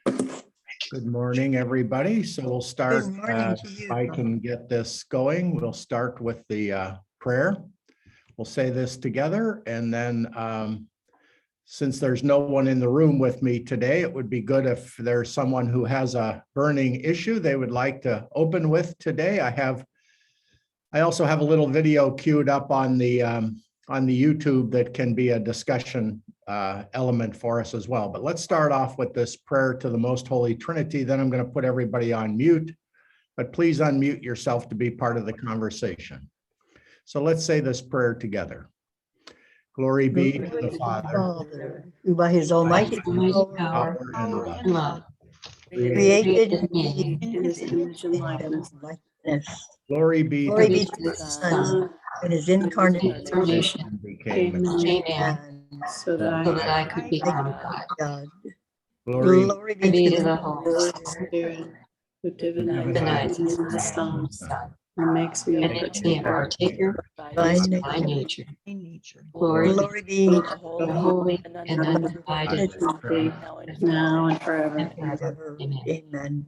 Good morning, everybody. So we'll start, Good morning to you. if I can get this going, we'll start with the prayer. We'll say this together, and then since there's no one in the room with me today, it would be good if there's someone who has a burning issue they would like to open with today. I also have a little video queued up on the YouTube that can be a discussion element for us as well. But let's start off with this prayer to the Most Holy Trinity. Then I'm going to put everybody on mute, but please unmute yourself to be part of the conversation. So let's say this prayer together. Glory be to the Father, who by his almighty power and love, created me in his image and likeness. Glory be Glory to be to the Son and his incarnation Incarnation became came and so that I could become God. God. glory Glory Be be to to the the Holy Spirit, who divinizes in the Son, and makes me a partaker By of nature. my nature. Glory Glory be be to the holy and undivided Trinity, now and forever. forever. Amen. Amen.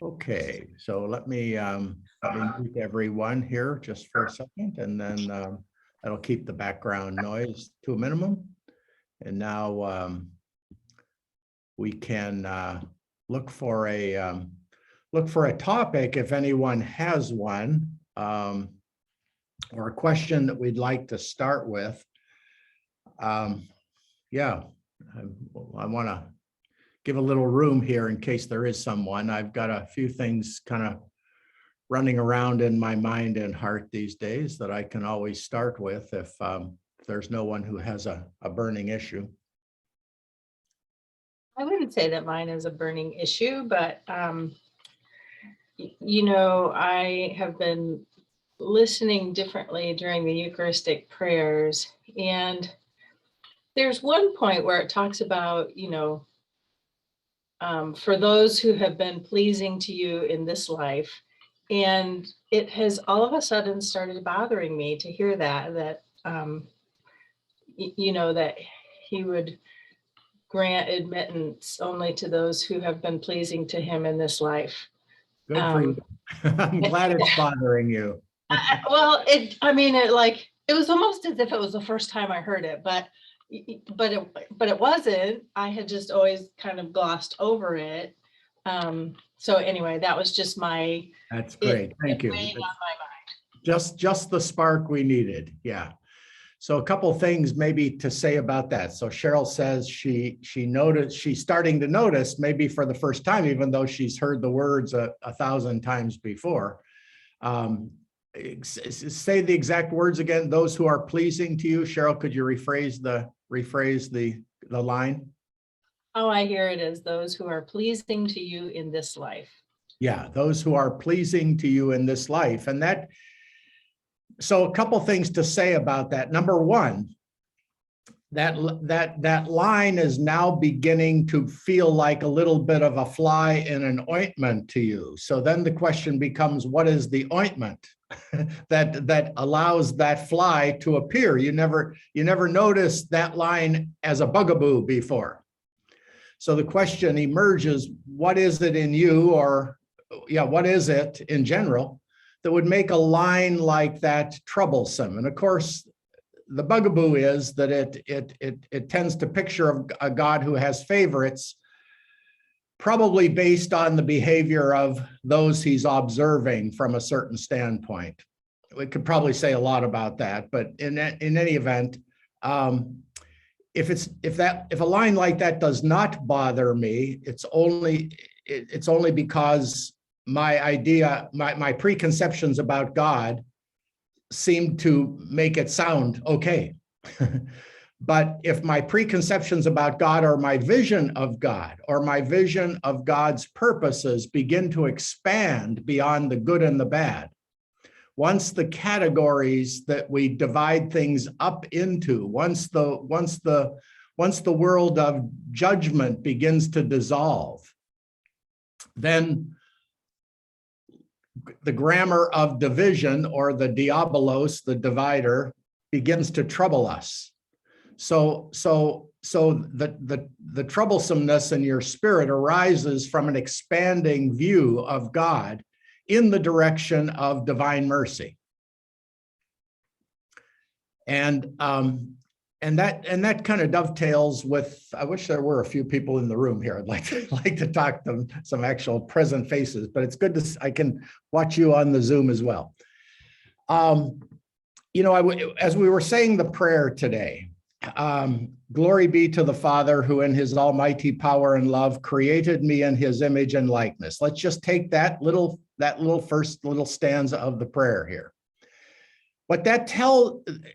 Okay, so let me mute everyone here just for a second, and then that'll keep the background noise to a minimum. And now we can look for a topic if anyone has one, or a question that we'd like to start with. Yeah, I want to give a little room here in case there is someone. I've got a few things kind of running around in my mind and heart these days that I can always start with if there's no one who has a burning issue. I wouldn't say that mine is a burning issue, but I have been listening differently during the Eucharistic prayers, and there's one point where it talks about, for those who have been pleasing to you in this life. And it has all of a sudden started bothering me to hear that that he would grant admittance only to those who have been pleasing to him in this life. Good for you. I'm glad it's bothering you. It was almost as if it was the first time I heard it, but it wasn't. I had just always kind of glossed over it. So anyway, that was just my. That's great. Thank you. Weighing on my mind. Just the spark we needed. Yeah. So a couple things maybe to say about that. So Cheryl says she noticed, she's starting to notice maybe for the first time, even though she's heard the words a 1,000 times before. Say the exact words again. Those who are pleasing to you. Cheryl, could you rephrase the line? Oh, I hear it as those who are pleasing to you in this life. Yeah, those who are pleasing to you in this life. And that, so a couple things to say about that. Number one, that line is now beginning to feel like a little bit of a fly in an ointment to you. So then the question becomes, what is the ointment that allows that fly to appear? You never noticed that line as a bugaboo before. So the question emerges, what is it in you, or what is it in general that would make a line like that troublesome? And of course, the bugaboo is that it tends to picture a God who has favorites, probably based on the behavior of those he's observing from a certain standpoint. We could probably say a lot about that, but in any event, if a line like that does not bother me, it's only because my preconceptions about God seem to make it sound okay. But if my preconceptions about God or my vision of God or my vision of God's purposes begin to expand beyond the good and the bad, once the categories that we divide things up into, once the world of judgment begins to dissolve, then the grammar of division, or the diabolos, the divider, begins to trouble us. So the troublesomeness in your spirit arises from an expanding view of God in the direction of divine mercy. And that kind of dovetails with, I wish there were a few people in the room here. I'd like to talk to some actual present faces, but it's good to, I can watch you on the Zoom as well. You know, as we were saying the prayer today, glory be to the Father who in his almighty power and love created me in his image and likeness. Let's just take that little first little stanza of the prayer here. What that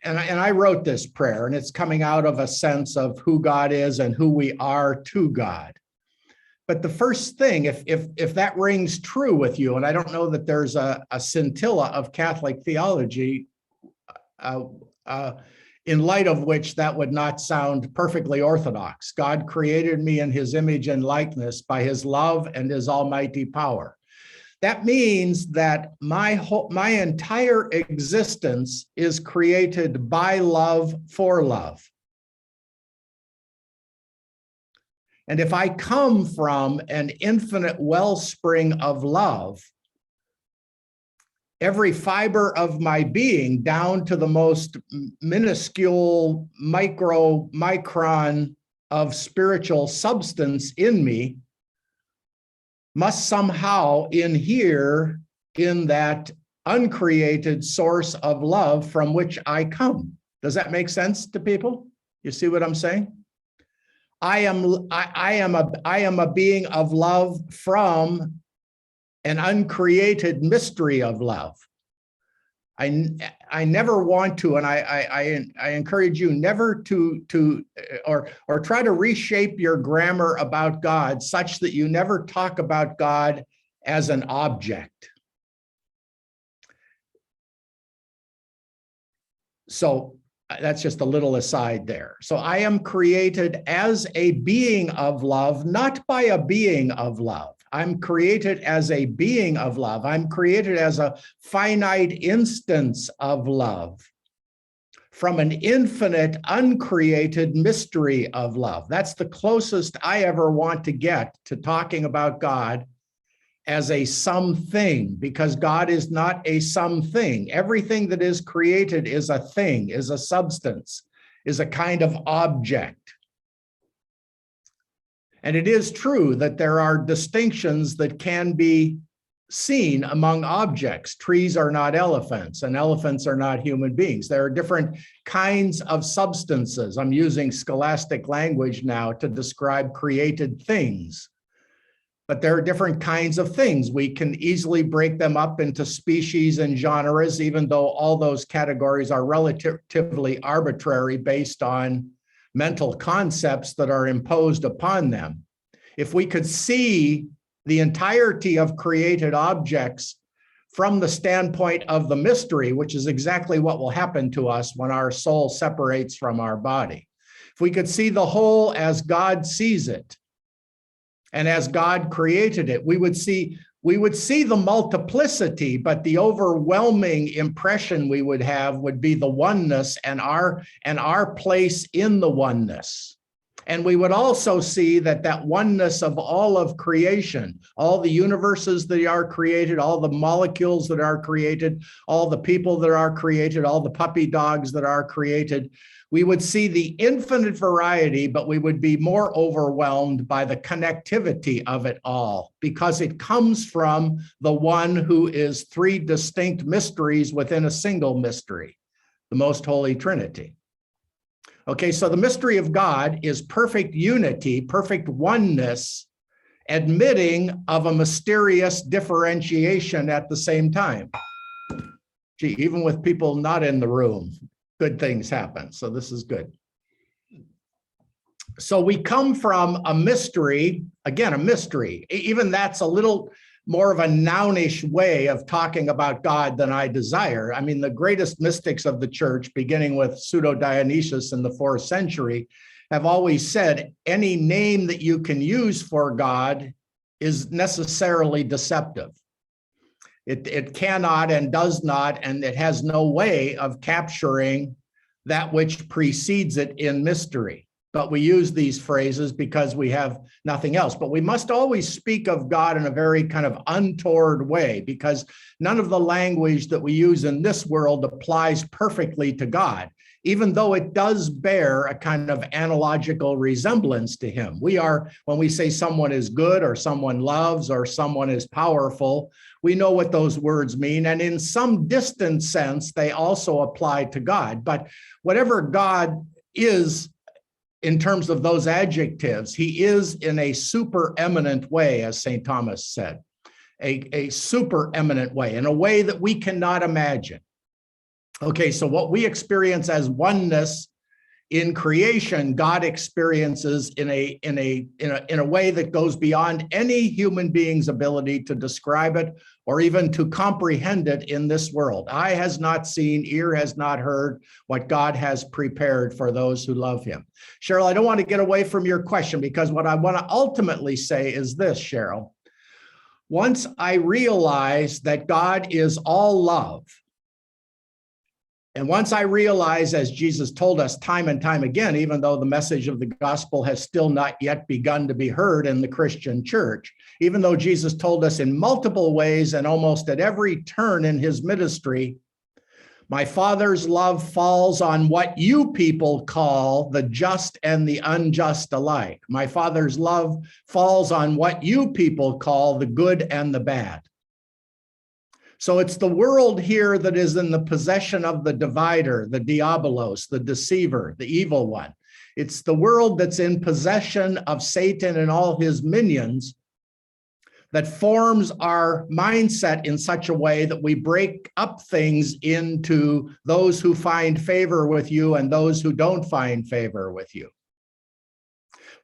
and I wrote this prayer, and it's coming out of a sense of who God is and who we are to God. But the first thing, if that rings true with you, and I don't know that there's a scintilla of Catholic theology in light of which that would not sound perfectly orthodox. God created me in his image and likeness by his love and his almighty power. That means that my entire existence is created by love for love. And if I come from an infinite wellspring of love, every fiber of my being, down to the most minuscule micron of spiritual substance in me, must somehow inhere in that uncreated source of love from which I come. Does that make sense to people? You see what I'm saying? I am a being of love from an uncreated mystery of love. I never want to, and I encourage you never to try to reshape your grammar about God such that you never talk about God as an object. So that's just a little aside there. So I am created as a being of love, not by a being of love. I'm created as a being of love. I'm created as a finite instance of love from an infinite, uncreated mystery of love. That's the closest I ever want to get to talking about God as a something, because God is not a something. Everything that is created is a thing, is a substance, is a kind of object. And it is true that there are distinctions that can be seen among objects. Trees are not elephants, and elephants are not human beings. There are different kinds of substances. I'm using scholastic language now to describe created things. But there are different kinds of things. We can easily break them up into species and genres, even though all those categories are relatively arbitrary based on mental concepts that are imposed upon them. If we could see the entirety of created objects from the standpoint of the mystery, which is exactly what will happen to us when our soul separates from our body. If we could see the whole as God sees it and as God created it, we would see the multiplicity, but the overwhelming impression we would have would be the oneness and our place in the oneness. And we would also see that oneness of all of creation, all the universes that are created, all the molecules that are created, all the people that are created, all the puppy dogs that are created. We would see the infinite variety, but we would be more overwhelmed by the connectivity of it all, because it comes from the one who is three distinct mysteries within a single mystery, the most holy Trinity. Okay, so the mystery of God is perfect unity, perfect oneness, admitting of a mysterious differentiation at the same time. Gee, even with people not in the room, good things happen. So this is good. So we come from a mystery, again, a mystery. Even that's a little more of a nounish way of talking about God than I desire. I mean, the greatest mystics of the church, beginning with Pseudo-Dionysius in the 4th century, have always said any name that you can use for God is necessarily deceptive. It cannot and does not, and it has no way of capturing that which precedes it in mystery. but we use these phrases because we have nothing else. But we must always speak of God in a very kind of untoward way, because none of the language that we use in this world applies perfectly to God, even though it does bear a kind of analogical resemblance to him. We are, when we say someone is good or someone loves or someone is powerful, we know what those words mean. And in some distant sense, they also apply to God. But whatever God is, in terms of those adjectives, he is in a supereminent way, as St. Thomas said, a supereminent way, in a way that we cannot imagine. Okay, so what we experience as oneness in creation, God experiences in a way that goes beyond any human being's ability to describe it or even to comprehend it in this world. Eye has not seen, ear has not heard what God has prepared for those who love him. Cheryl, I don't want to get away from your question, because what I want to ultimately say is this, Cheryl. Once I realize that God is all love, and once I realize, as Jesus told us time and time again, even though the message of the gospel has still not yet begun to be heard in the Christian church, even though Jesus told us in multiple ways and almost at every turn in his ministry, my Father's love falls on what you people call the just and the unjust alike. My Father's love falls on what you people call the good and the bad. So it's the world here that is in the possession of the divider, the diabolos, the deceiver, the evil one. It's the world that's in possession of Satan and all his minions that forms our mindset in such a way that we break up things into those who find favor with you and those who don't find favor with you.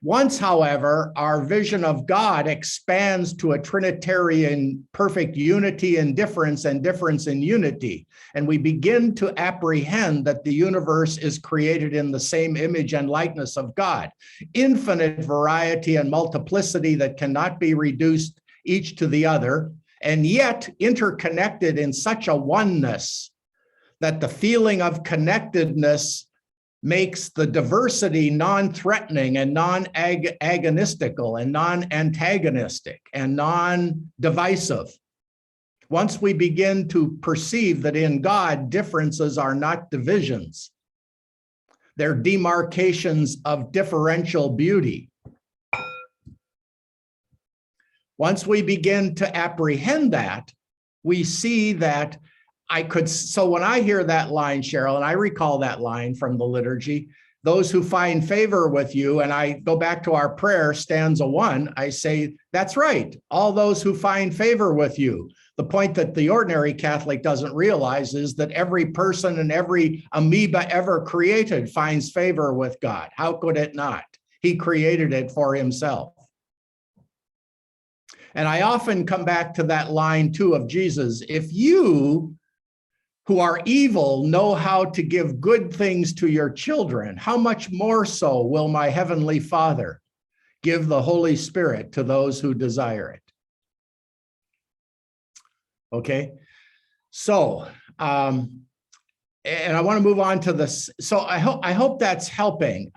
Once, however, our vision of God expands to a Trinitarian perfect unity in difference and difference in unity, and we begin to apprehend that the universe is created in the same image and likeness of God, infinite variety and multiplicity that cannot be reduced each to the other, and yet interconnected in such a oneness that the feeling of connectedness makes the diversity non-threatening and non-agonistical and non-antagonistic and non-divisive. Once we begin to perceive that in God, differences are not divisions, they're demarcations of differential beauty. Once we begin to apprehend that, we see that so when I hear that line, Cheryl, and I recall that line from the liturgy, those who find favor with you, and I go back to our prayer, stanza 1, I say, that's right, all those who find favor with you. The point that the ordinary Catholic doesn't realize is that every person and every amoeba ever created finds favor with God. How could it not? He created it for himself. And I often come back to that line too of Jesus, if you who are evil know how to give good things to your children, how much more so will my heavenly Father give the Holy Spirit to those who desire it? Okay, so, and I want to move on to this. So I hope that's helping.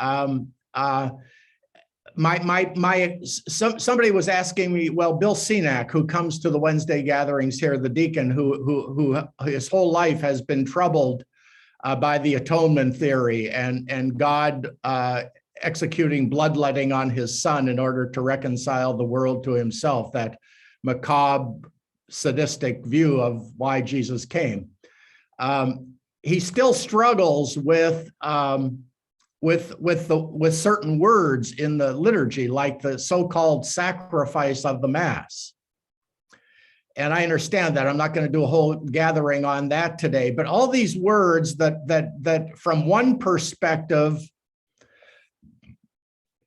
Somebody was asking me, well, Bill Cenac, who comes to the Wednesday gatherings here, the deacon who his whole life has been troubled by the atonement theory and God executing bloodletting on his son in order to reconcile the world to himself, that macabre, sadistic view of why Jesus came. He still struggles with certain words in the liturgy, like the so-called sacrifice of the Mass. And I understand that. I'm not going to do a whole gathering on that today, but all these words that from one perspective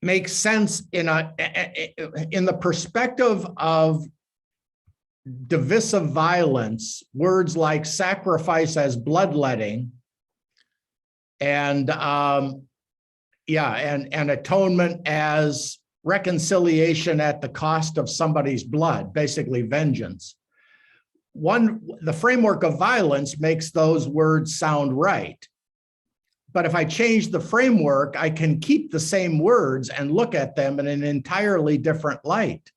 make sense in the perspective of divisive violence, words like sacrifice as bloodletting and atonement as reconciliation at the cost of somebody's blood, basically vengeance. The framework of violence makes those words sound right. But if I change the framework, I can keep the same words and look at them in an entirely different light.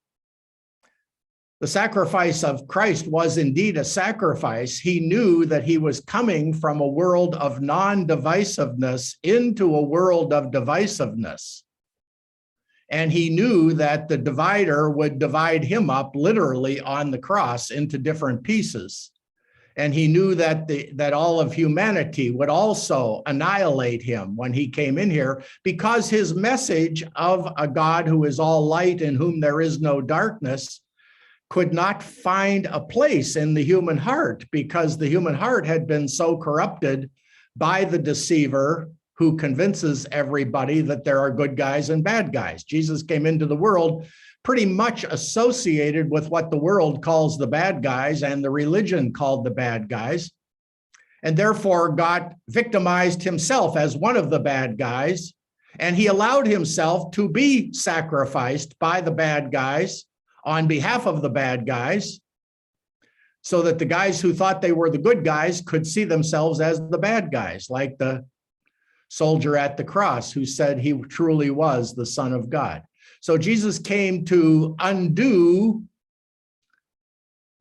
The sacrifice of Christ was indeed a sacrifice. He knew that he was coming from a world of non-divisiveness into a world of divisiveness. And he knew that the divider would divide him up literally on the cross into different pieces. And he knew that that all of humanity would also annihilate him when he came in here, because his message of a God who is all light, in whom there is no darkness, could not find a place in the human heart, because the human heart had been so corrupted by the deceiver who convinces everybody that there are good guys and bad guys. Jesus came into the world pretty much associated with what the world calls the bad guys and the religion called the bad guys, and therefore got victimized himself as one of the bad guys, and he allowed himself to be sacrificed by the bad guys on behalf of the bad guys, so that the guys who thought they were the good guys could see themselves as the bad guys, like the soldier at the cross who said he truly was the Son of God. So Jesus came to undo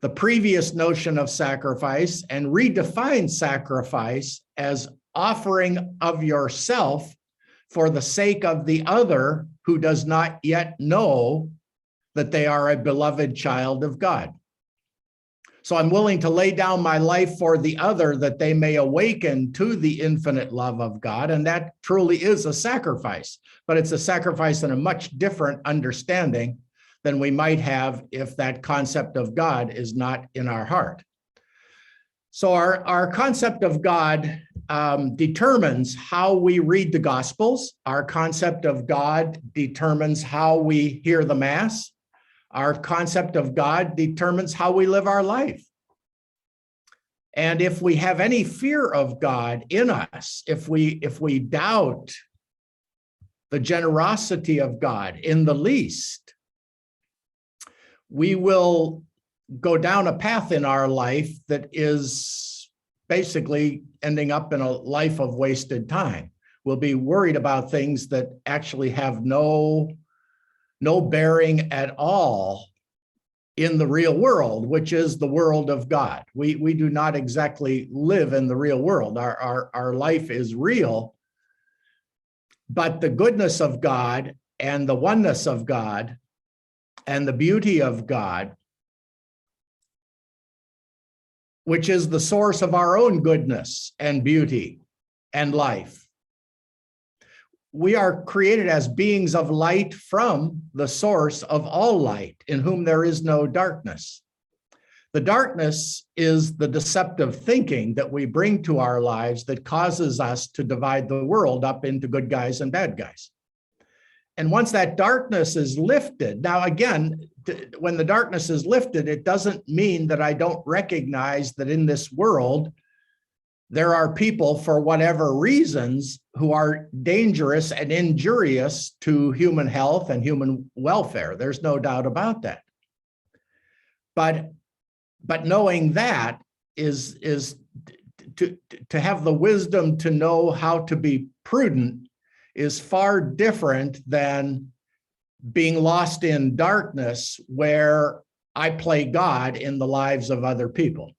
the previous notion of sacrifice and redefine sacrifice as offering of yourself for the sake of the other who does not yet know that they are a beloved child of God. So I'm willing to lay down my life for the other that they may awaken to the infinite love of God. And that truly is a sacrifice, but it's a sacrifice in a much different understanding than we might have if that concept of God is not in our heart. So our concept of God determines how we read the Gospels. Our concept of God determines how we hear the Mass. Our concept of God determines how we live our life. And if we have any fear of God in us, if we doubt the generosity of God in the least, we will go down a path in our life that is basically ending up in a life of wasted time. We'll be worried about things that actually have no bearing at all in the real world, which is the world of God. We do not exactly live in the real world. Our life is real, but the goodness of God and the oneness of God and the beauty of God, which is the source of our own goodness and beauty and life. We are created as beings of light from the source of all light, in whom there is no darkness. The darkness is the deceptive thinking that we bring to our lives that causes us to divide the world up into good guys and bad guys. And once that darkness is lifted, now again, when the darkness is lifted, it doesn't mean that I don't recognize that in this world, there are people, for whatever reasons, who are dangerous and injurious to human health and human welfare. There's no doubt about that. But knowing that is to have the wisdom to know how to be prudent is far different than being lost in darkness where I play God in the lives of other people.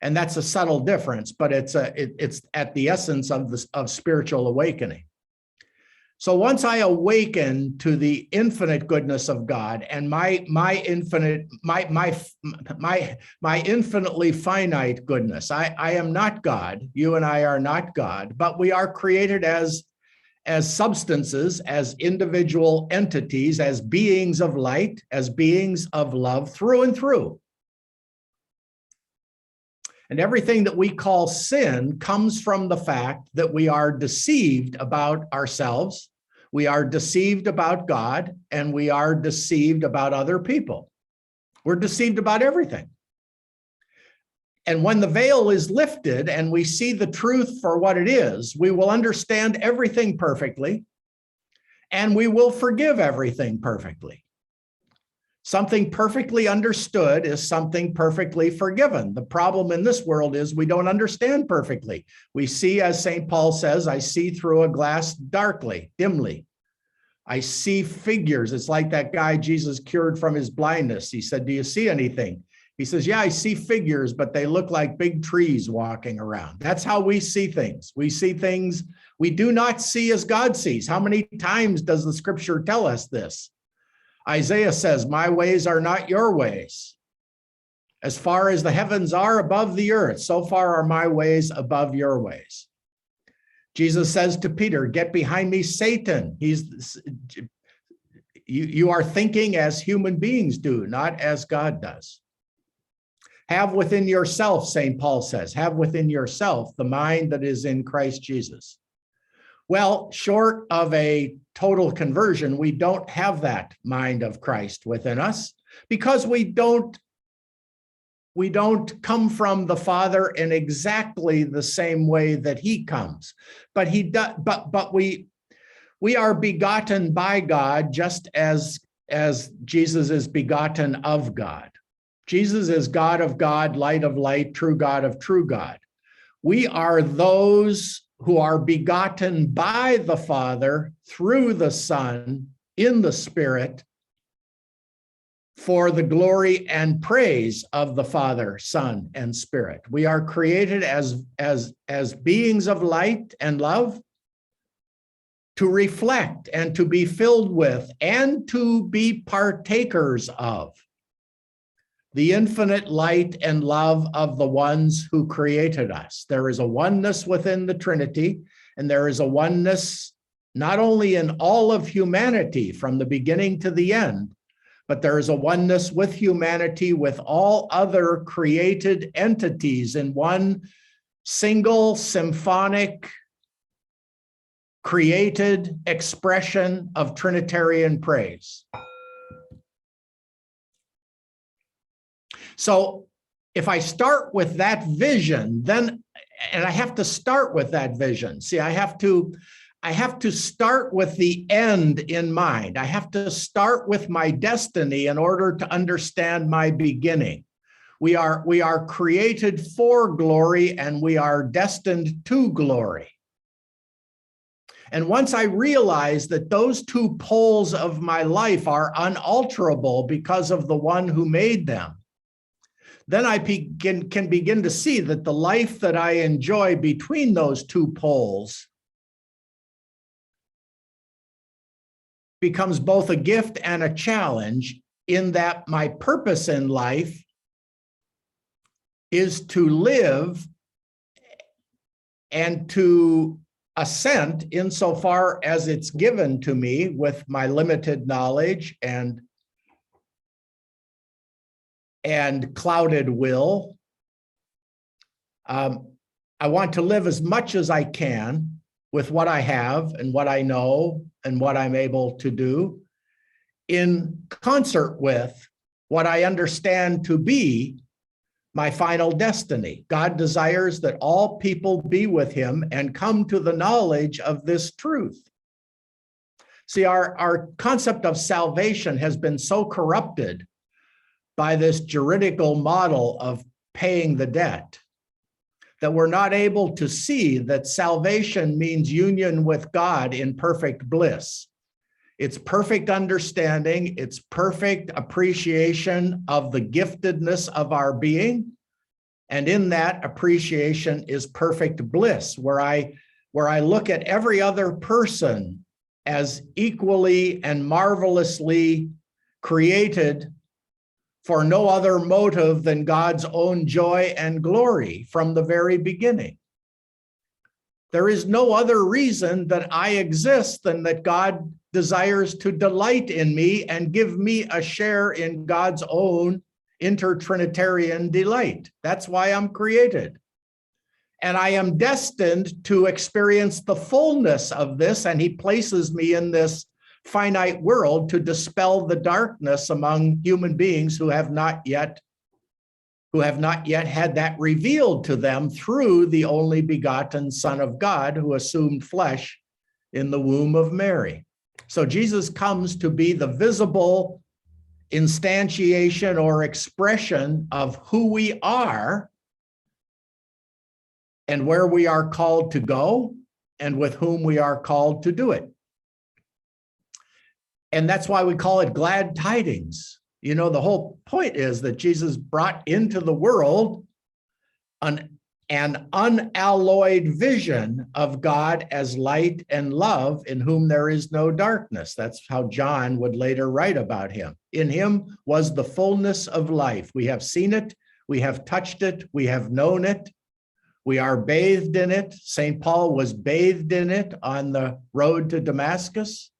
And that's a subtle difference, but it's at the essence of spiritual awakening. So once I awaken to the infinite goodness of God and my infinitely finite goodness, I am not God. You and I are not God, but we are created as substances, as individual entities, as beings of light, as beings of love through and through. And everything that we call sin comes from the fact that we are deceived about ourselves, we are deceived about God, and we are deceived about other people. We're deceived about everything. And when the veil is lifted and we see the truth for what it is, we will understand everything perfectly, and we will forgive everything perfectly. Something perfectly understood is something perfectly forgiven. The problem in this world is we don't understand perfectly. We see, as St. Paul says, I see through a glass darkly, dimly. I see figures. It's like that guy Jesus cured from his blindness. He said, do you see anything? He says, yeah, I see figures, but they look like big trees walking around. That's how we see things. We see things we do not see as God sees. How many times does the scripture tell us this? Isaiah says, my ways are not your ways. As far as the heavens are above the earth, so far are my ways above your ways. Jesus says to Peter, get behind me, Satan. You are thinking as human beings do, not as God does. Have within yourself, St. Paul says, have within yourself the mind that is in Christ Jesus. Well, short of a total conversion, we don't have that mind of Christ within us because we don't come from the Father in exactly the same way that he comes. But we are begotten by God just as Jesus is begotten of God. Jesus is God of God, light of light, true God of true God. We are those who are begotten by the Father through the Son in the Spirit for the glory and praise of the Father, Son, and Spirit. We are created as beings of light and love to reflect and to be filled with and to be partakers of the infinite light and love of the ones who created us. There is a oneness within the Trinity, and there is a oneness not only in all of humanity from the beginning to the end, but there is a oneness with humanity with all other created entities in one single symphonic created expression of Trinitarian praise. So if I start with that vision, then, and I have to start with that vision. See, I have to start with the end in mind. I have to start with my destiny in order to understand my beginning. We are created for glory and we are destined to glory. And once I realize that those two poles of my life are unalterable because of the one who made them, then I can begin to see that the life that I enjoy between those two poles becomes both a gift and a challenge, in that my purpose in life is to live and to assent insofar as it's given to me with my limited knowledge and clouded will. I want to live as much as I can with what I have and what I know and what I'm able to do in concert with what I understand to be my final destiny. God desires that all people be with him and come to the knowledge of this truth. See, our concept of salvation has been so corrupted by this juridical model of paying the debt that we're not able to see that salvation means union with God in perfect bliss. It's perfect understanding, it's perfect appreciation of the giftedness of our being, and in that appreciation is perfect bliss, where I look at every other person as equally and marvelously created for no other motive than God's own joy and glory from the very beginning. There is no other reason that I exist than that God desires to delight in me and give me a share in God's own intertrinitarian delight. That's why I'm created. And I am destined to experience the fullness of this, and he places me in this finite world to dispel the darkness among human beings who have not yet had that revealed to them through the only begotten Son of God who assumed flesh in the womb of Mary. So Jesus comes to be the visible instantiation or expression of who we are and where we are called to go and with whom we are called to do it. And that's why we call it glad tidings. You know, the whole point is that Jesus brought into the world an unalloyed vision of God as light and love, in whom there is no darkness. That's how John would later write about him. In him was the fullness of life. We have seen it, we have touched it, we have known it, we are bathed in it. St. Paul was bathed in it on the road to Damascus.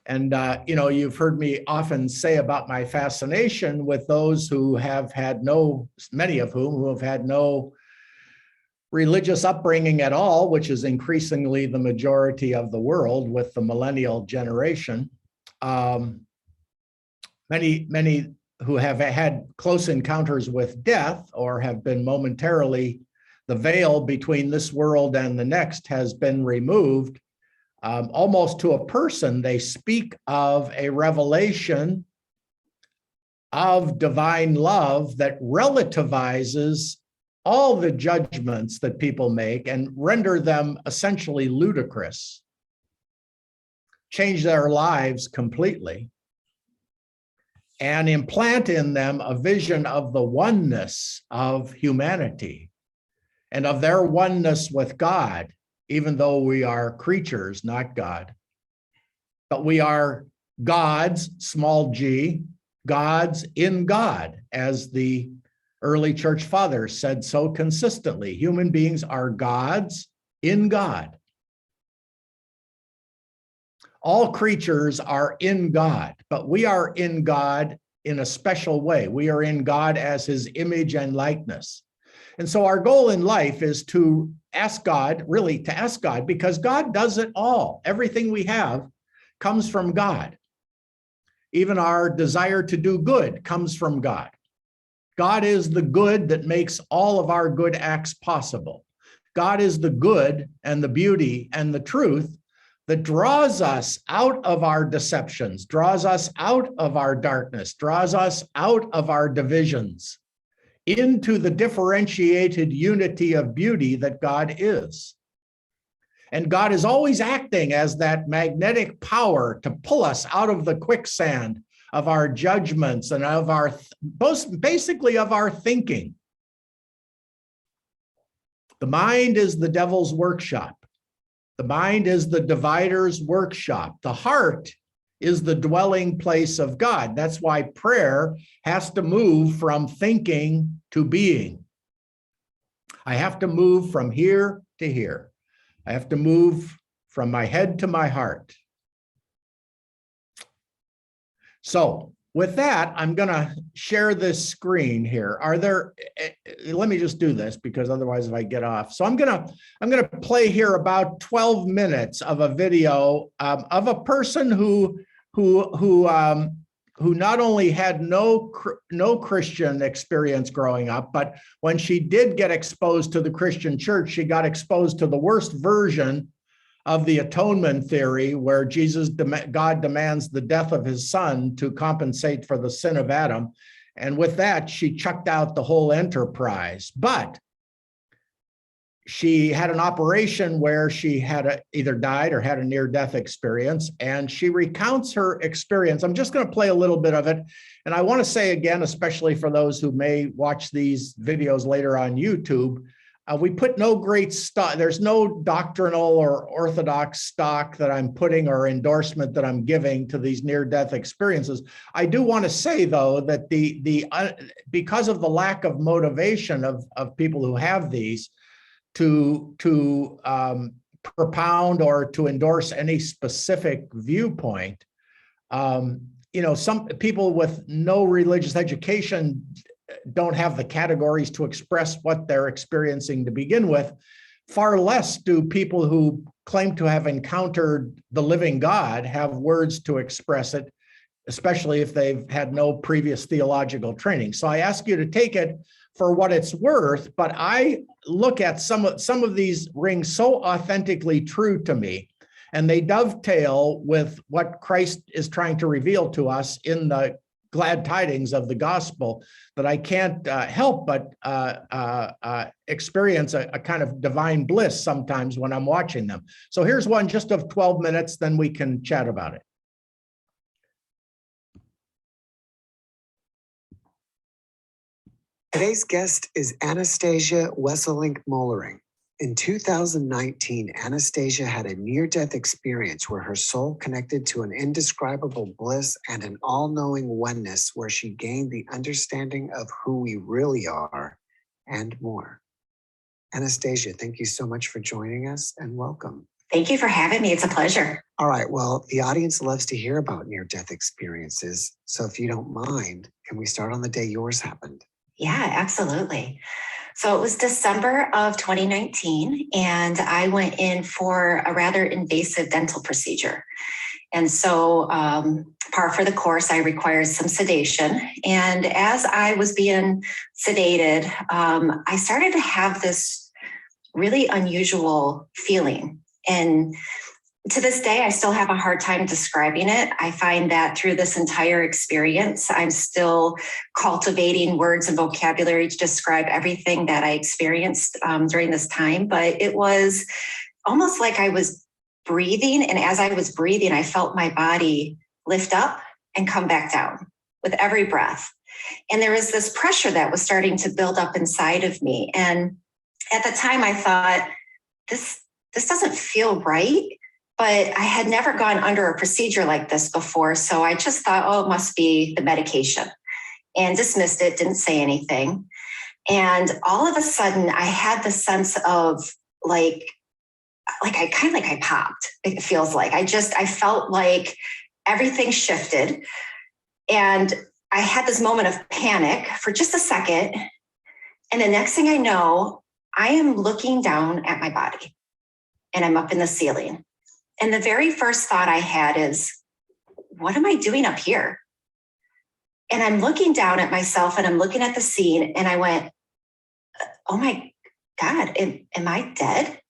And, you know, you've heard me often say about my fascination with those who have had many of whom who have had no religious upbringing at all, which is increasingly the majority of the world with the millennial generation. Many who have had close encounters with death or have been momentarily, the veil between this world and the next has been removed. Almost to a person, they speak of a revelation of divine love that relativizes all the judgments that people make and render them essentially ludicrous, change their lives completely, and implant in them a vision of the oneness of humanity and of their oneness with God, even though we are creatures, not God. But we are gods, small g, gods in God, as the early church fathers said so consistently. Human beings are gods in God. All creatures are in God, but we are in God in a special way. We are in God as his image and likeness. And so our goal in life is to ask God, really to ask God, because God does it all. Everything we have comes from God. Even our desire to do good comes from God. God is the good that makes all of our good acts possible. God is the good and the beauty and the truth that draws us out of our deceptions, draws us out of our darkness, draws us out of our divisions, into the differentiated unity of beauty that God is. And God is always acting as that magnetic power to pull us out of the quicksand of our judgments and of our, basically of our thinking. The mind is the devil's workshop. The mind is the divider's workshop. The heart is the dwelling place of God. That's why prayer has to move from thinking to being. I have to move from here to here. I have to move from my head to my heart. So with that, I'm going to share this screen here. Let me just do this, because otherwise if I get off. So I'm going to play here about 12 minutes of a video of a person who not only had no Christian experience growing up, but when she did get exposed to the Christian church, she got exposed to the worst version of the atonement theory, where God demands the death of his son to compensate for the sin of Adam. And with that, she chucked out the whole enterprise. But she had an operation where she had either died or had a near-death experience, and she recounts her experience. I'm just going to play a little bit of it. And I want to say again, especially for those who may watch these videos later on YouTube, we put no great stock. There's no doctrinal or orthodox stock that I'm putting or endorsement that I'm giving to these near-death experiences. I do want to say, though, that because of the lack of motivation of people who have these to propound or to endorse any specific viewpoint, some people with no religious education don't have the categories to express what they're experiencing to begin with. Far less do people who claim to have encountered the living God have words to express it, especially if they've had no previous theological training. So I ask you to take it for what it's worth, but I look at some of these ring so authentically true to me. And they dovetail with what Christ is trying to reveal to us in the glad tidings of the gospel, that I can't help but experience a kind of divine bliss sometimes when I'm watching them. So here's one just of 12 minutes, then we can chat about it. Today's guest is Anastasia Wesselink-Mollering. In 2019, Anastasia had a near-death experience where her soul connected to an indescribable bliss and an all-knowing oneness where she gained the understanding of who we really are and more. Anastasia, thank you so much for joining us and welcome. Thank you for having me. It's a pleasure. All right, well, the audience loves to hear about near-death experiences. So if you don't mind, can we start on the day yours happened? Yeah, absolutely. So it was December of 2019, and I went in for a rather invasive dental procedure. And so par for the course, I required some sedation. And as I was being sedated, I started to have this really unusual feeling. And to this day, I still have a hard time describing it. I find that through this entire experience, I'm still cultivating words and vocabulary to describe everything that I experienced during this time. But it was almost like I was breathing. And as I was breathing, I felt my body lift up and come back down with every breath. And there was this pressure that was starting to build up inside of me. And at the time, I thought, this doesn't feel right. But I had never gone under a procedure like this before. So I just thought, oh, it must be the medication, and dismissed it, didn't say anything. And all of a sudden I had the sense of like I popped, it feels like. I felt like everything shifted. And I had this moment of panic for just a second. And the next thing I know, I am looking down at my body and I'm up in the ceiling. And the very first thought I had is, what am I doing up here? And I'm looking down at myself and I'm looking at the scene and I went, oh my God, am I dead?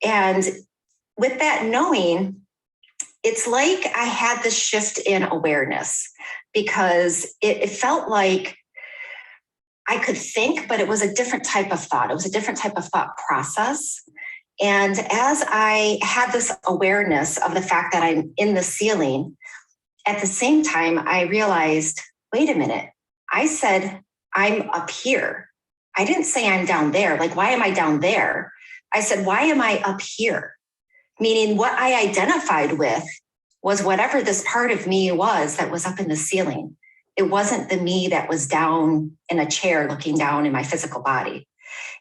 And with that knowing, it's like I had this shift in awareness, because it felt like I could think, but it was a different type of thought. It was a different type of thought process. And as I had this awareness of the fact that I'm in the ceiling, at the same time, I realized, wait a minute, I said, I'm up here. I didn't say I'm down there. Like, why am I down there? I said, why am I up here? Meaning what I identified with was whatever this part of me was that was up in the ceiling. It wasn't the me that was down in a chair looking down in my physical body.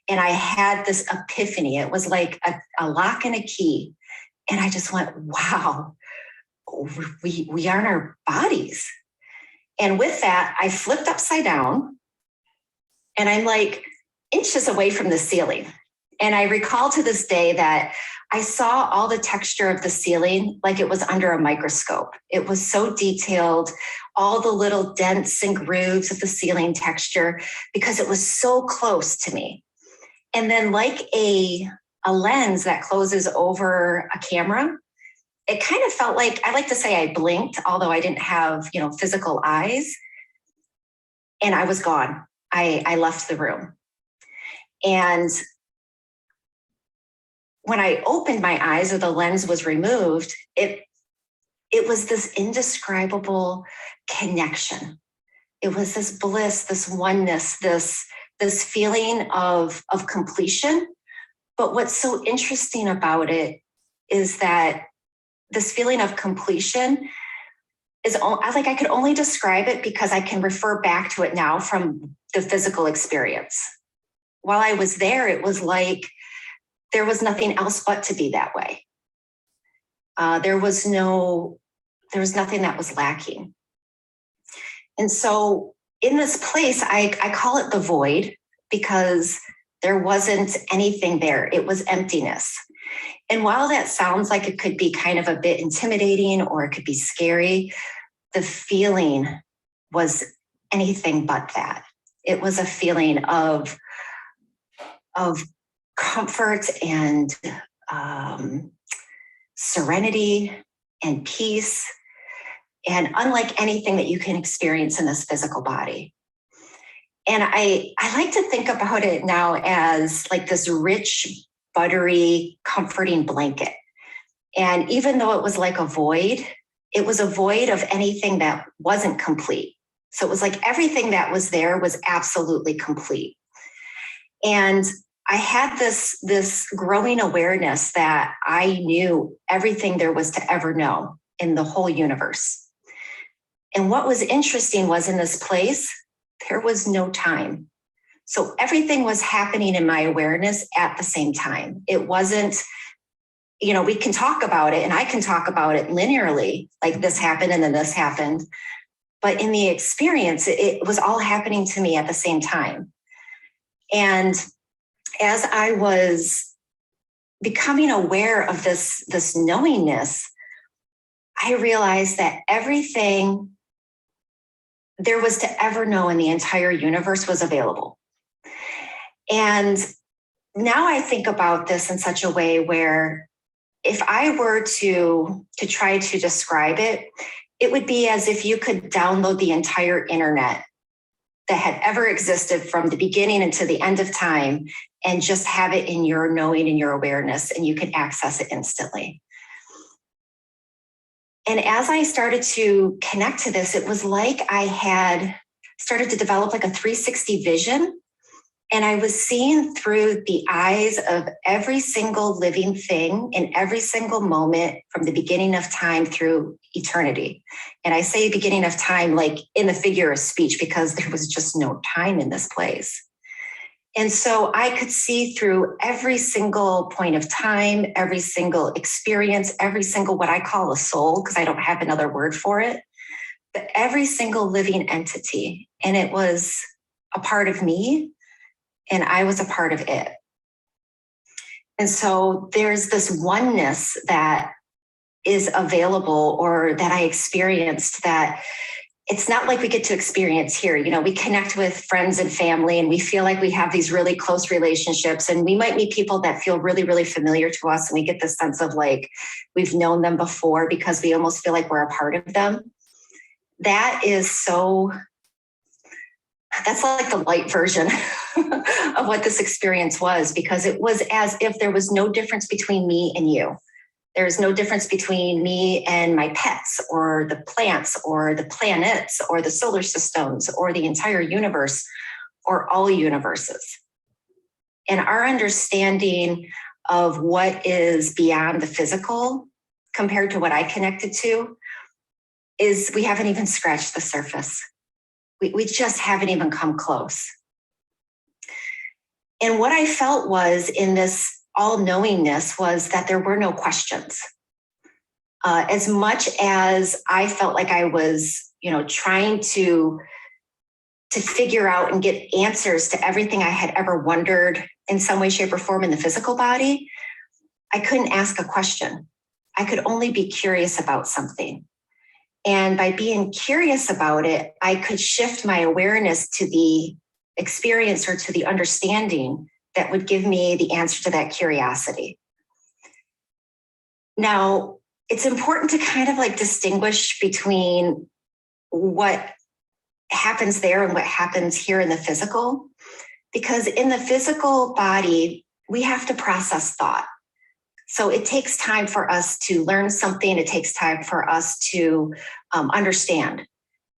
And I had this epiphany. It was like a lock and a key. And I just went, wow, we aren't our bodies. And with that, I flipped upside down and I'm like inches away from the ceiling. And I recall to this day that I saw all the texture of the ceiling like it was under a microscope. It was so detailed, all the little dents and grooves of the ceiling texture, because it was so close to me. And then like a lens that closes over a camera, it kind of felt like, I like to say I blinked, although I didn't have, physical eyes, and I was gone. I left the room. And when I opened my eyes, or the lens was removed, it was this indescribable connection. It was this bliss, this oneness, this feeling of completion. But what's so interesting about it is that this feeling of completion is, I could only describe it because I can refer back to it now from the physical experience. While I was there, it was like there was nothing else but to be that way. There was nothing that was lacking. And so in this place, I call it the void, because there wasn't anything there. It was emptiness. And while that sounds like it could be kind of a bit intimidating or it could be scary, the feeling was anything but that. It was a feeling of comfort and serenity and peace, and unlike anything that you can experience in this physical body. And I like to think about it now as like this rich, buttery, comforting blanket. And even though it was like a void, it was a void of anything that wasn't complete. So it was like everything that was there was absolutely complete. And I had this growing awareness that I knew everything there was to ever know in the whole universe. And what was interesting was in this place, there was no time. So everything was happening in my awareness at the same time. It wasn't, we can talk about it and I can talk about it linearly, like this happened and then this happened. But in the experience, it was all happening to me at the same time. And as I was becoming aware of this knowingness, I realized that everything there was to ever know in the entire universe was available. And now I think about this in such a way where if I were to try to describe it, it would be as if you could download the entire internet that had ever existed from the beginning until the end of time and just have it in your knowing and your awareness, and you can access it instantly. And as I started to connect to this, it was like I had started to develop like a 360 vision. And I was seeing through the eyes of every single living thing in every single moment from the beginning of time through eternity. And I say beginning of time like in the figure of speech because there was just no time in this place. And so I could see through every single point of time, every single experience, every single what I call a soul, because I don't have another word for it, but every single living entity. And it was a part of me, and I was a part of it. And so there's this oneness that is available or that I experienced that it's not like we get to experience here. We connect with friends and family and we feel like we have these really close relationships, and we might meet people that feel really, really familiar to us. And we get this sense of like, we've known them before because we almost feel like we're a part of them. That's like the light version of what this experience was, because it was as if there was no difference between me and you. There's no difference between me and my pets or the plants or the planets or the solar systems or the entire universe or all universes. And our understanding of what is beyond the physical compared to what I connected to is we haven't even scratched the surface. We just haven't even come close. And what I felt was in this all-knowingness was that there were no questions. As much as I felt like I was, trying to figure out and get answers to everything I had ever wondered in some way, shape, or form in the physical body, I couldn't ask a question. I could only be curious about something. And by being curious about it, I could shift my awareness to the experience or to the understanding that would give me the answer to that curiosity. Now, it's important to kind of like distinguish between what happens there and what happens here in the physical, because in the physical body, we have to process thought. So it takes time for us to learn something. It takes time for us to understand.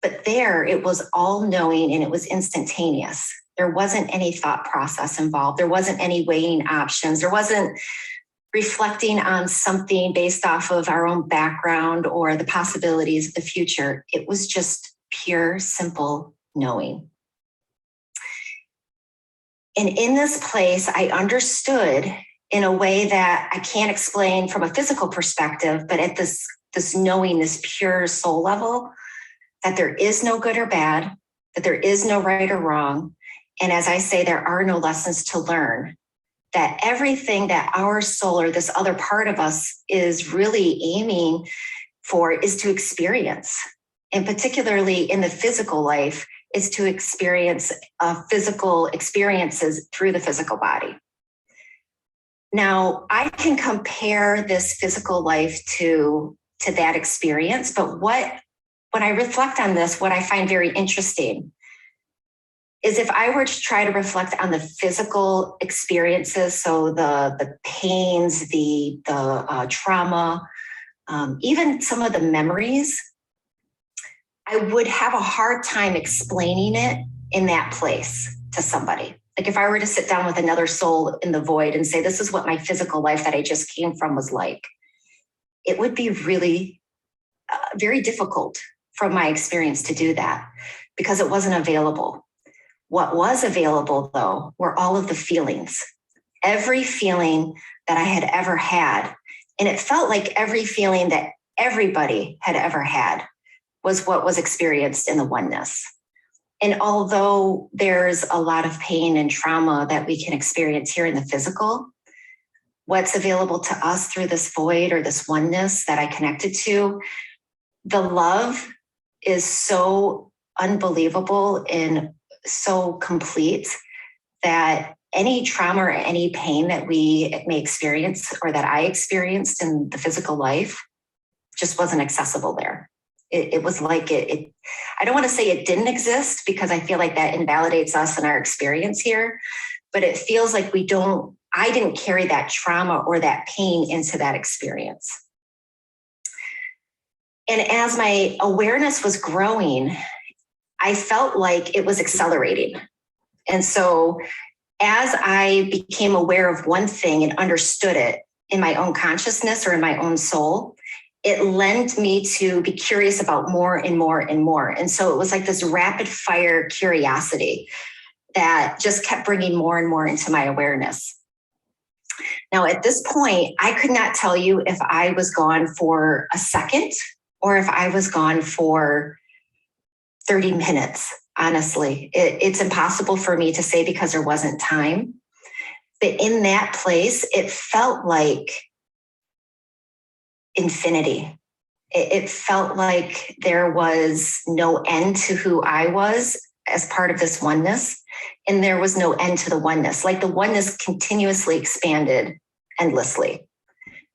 But there, it was all knowing and it was instantaneous. There wasn't any thought process involved. There wasn't any weighing options. There wasn't reflecting on something based off of our own background or the possibilities of the future. It was just pure, simple knowing. And in this place, I understood in a way that I can't explain from a physical perspective, but at this knowing, this pure soul level, that there is no good or bad, that there is no right or wrong. And as I say, there are no lessons to learn, that everything that our soul or this other part of us is really aiming for is to experience. And particularly in the physical life, is to experience physical experiences through the physical body. Now, I can compare this physical life to that experience, but when I reflect on this, what I find very interesting is if I were to try to reflect on the physical experiences, so the pains, the trauma, even some of the memories, I would have a hard time explaining it in that place to somebody. Like if I were to sit down with another soul in the void and say, this is what my physical life that I just came from was like, it would be really very difficult from my experience to do that because it wasn't available. What was available, though, were all of the feelings, every feeling that I had ever had. And it felt like every feeling that everybody had ever had was what was experienced in the oneness. And although there's a lot of pain and trauma that we can experience here in the physical, what's available to us through this void or this oneness that I connected to, the love is so unbelievable and so complete that any trauma or any pain that we may experience or that I experienced in the physical life just wasn't accessible there. It was like it. I don't want to say it didn't exist because I feel like that invalidates us and our experience here, but it feels like I didn't carry that trauma or that pain into that experience. And as my awareness was growing, I felt like it was accelerating. And so as I became aware of one thing and understood it in my own consciousness or in my own soul, it lent me to be curious about more and more and more. And so it was like this rapid fire curiosity that just kept bringing more and more into my awareness. Now, at this point, I could not tell you if I was gone for a second or if I was gone for 30 minutes, honestly. It's impossible for me to say because there wasn't time. But in that place, it felt like infinity. It felt like there was no end to who I was as part of this oneness, and there was no end to the oneness. Like the oneness continuously expanded endlessly.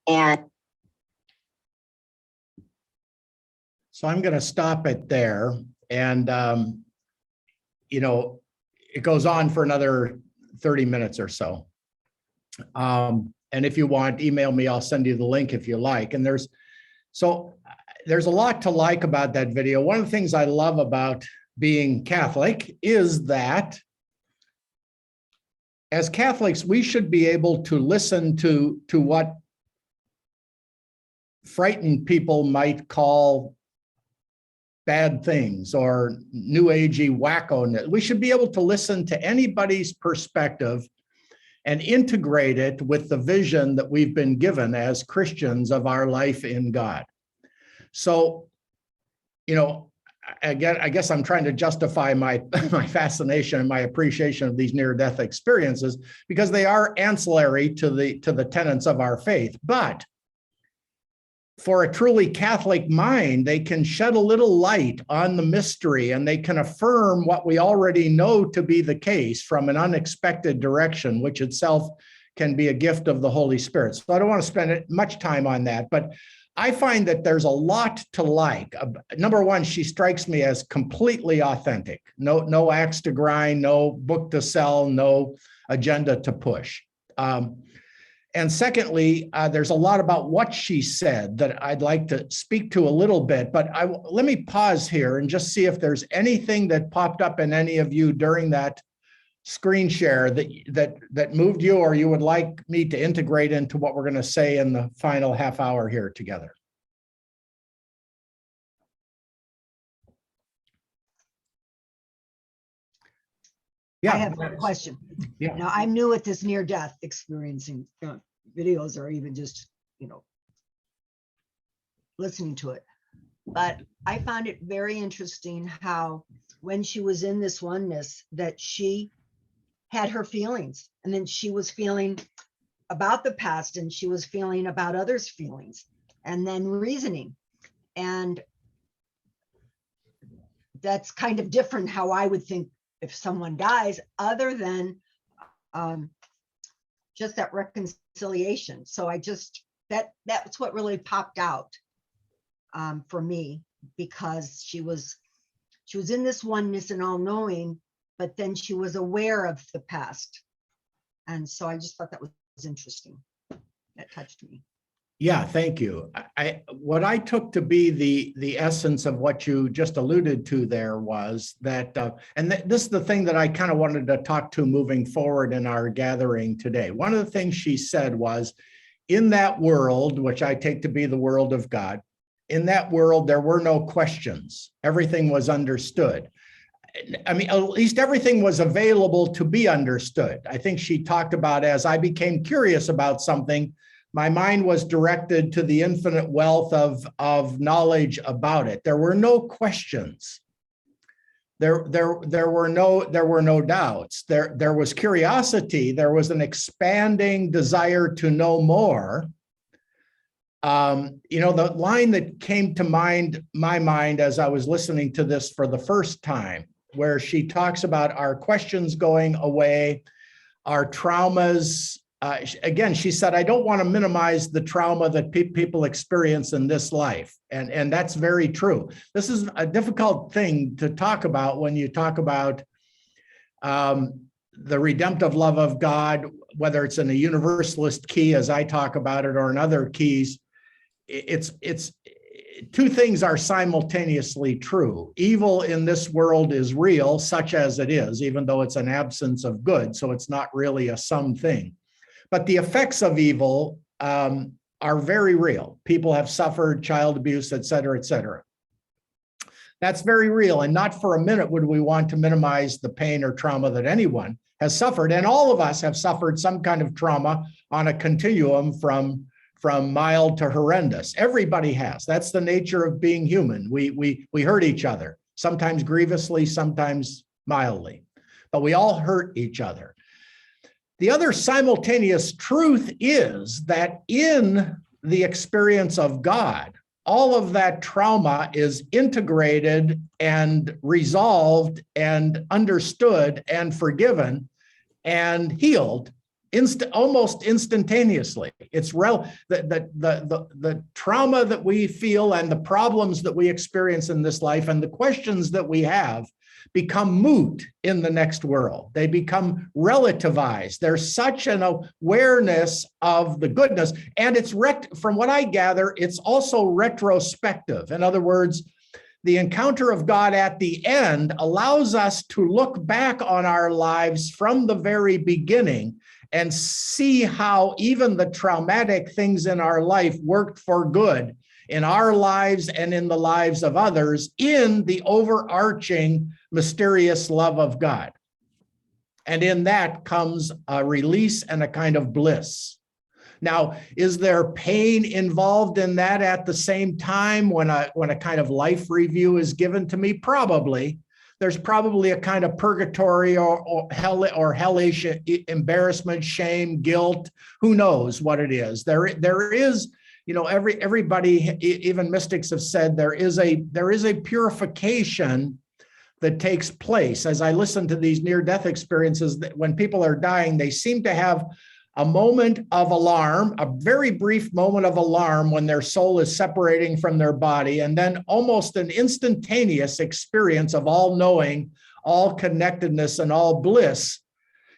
And So I'm going to stop it there. And, it goes on for another 30 minutes or so. And if you want, email me, I'll send you the link if you like. And there's a lot to like about that video. One of the things I love about being Catholic is that as Catholics, we should be able to listen to what frightened people might call bad things or new agey wacko. We should be able to listen to anybody's perspective and integrate it with the vision that we've been given as Christians of our life in God. So, again, I guess I'm trying to justify my fascination and my appreciation of these near-death experiences because they are ancillary to the tenets of our faith. But for a truly Catholic mind, they can shed a little light on the mystery and they can affirm what we already know to be the case from an unexpected direction, which itself can be a gift of the Holy Spirit. So I don't want to spend much time on that, but I find that there's a lot to like. Number one, she strikes me as completely authentic. No axe to grind, no book to sell, no agenda to push. And secondly, there's a lot about what she said that I'd like to speak to a little bit, but let me pause here and just see if there's anything that popped up in any of you during that screen share that moved you or you would like me to integrate into what we're going to say in the final half hour here together. Yeah. I have a question. Yeah. Now, I'm new at this near-death experiencing videos or even just, listening to it. But I found it very interesting how when she was in this oneness that she had her feelings and then she was feeling about the past and she was feeling about others' feelings and then reasoning. And that's kind of different how I would think if someone dies, other than just that reconciliation. So that's what really popped out for me, because she was in this oneness and all knowing, but then she was aware of the past. And so I just thought that was interesting. That touched me. Yeah, thank you. What I took to be the essence of what you just alluded to there was that, this is the thing that I kind of wanted to talk to moving forward in our gathering today. One of the things she said was, in that world, which I take to be the world of God, in that world, there were no questions. Everything was understood. I mean, at least everything was available to be understood. I think she talked about, as I became curious about something, my mind was directed to the infinite wealth of knowledge about it. There were no questions. There were no doubts. There was curiosity. There was an expanding desire to know more. The line that came to my mind as I was listening to this for the first time, where she talks about our questions going away, our traumas. Again, she said, I don't want to minimize the trauma that people experience in this life. And that's very true. This is a difficult thing to talk about when you talk about the redemptive love of God, whether it's in a universalist key, as I talk about it, or in other keys. It's two things are simultaneously true. Evil in this world is real, such as it is, even though it's an absence of good. So it's not really a some thing. But the effects of evil are very real. People have suffered child abuse, et cetera, et cetera. That's very real. And not for a minute would we want to minimize the pain or trauma that anyone has suffered. And all of us have suffered some kind of trauma on a continuum from mild to horrendous. Everybody has. That's the nature of being human. We hurt each other, sometimes grievously, sometimes mildly, but we all hurt each other. The other simultaneous truth is that in the experience of God, all of that trauma is integrated and resolved and understood and forgiven and healed almost instantaneously. It's the trauma that we feel and the problems that we experience in this life and the questions that we have become moot in the next world. They become relativized. There's such an awareness of the goodness. And it's from what I gather, it's also retrospective. In other words, the encounter of God at the end allows us to look back on our lives from the very beginning and see how even the traumatic things in our life worked for good in our lives and in the lives of others in the overarching mysterious love of God. And in that comes a release and a kind of bliss. Now, is there pain involved in that at the same time when a kind of life review is given to me? Probably. There's probably a kind of purgatory or hellish embarrassment, shame, guilt. Who knows what it is? There is, everybody, even mystics have said there is a purification that takes place. As I listen to these near-death experiences, that when people are dying, they seem to have a moment of alarm, a very brief moment of alarm when their soul is separating from their body, and then almost an instantaneous experience of all knowing, all connectedness, and all bliss,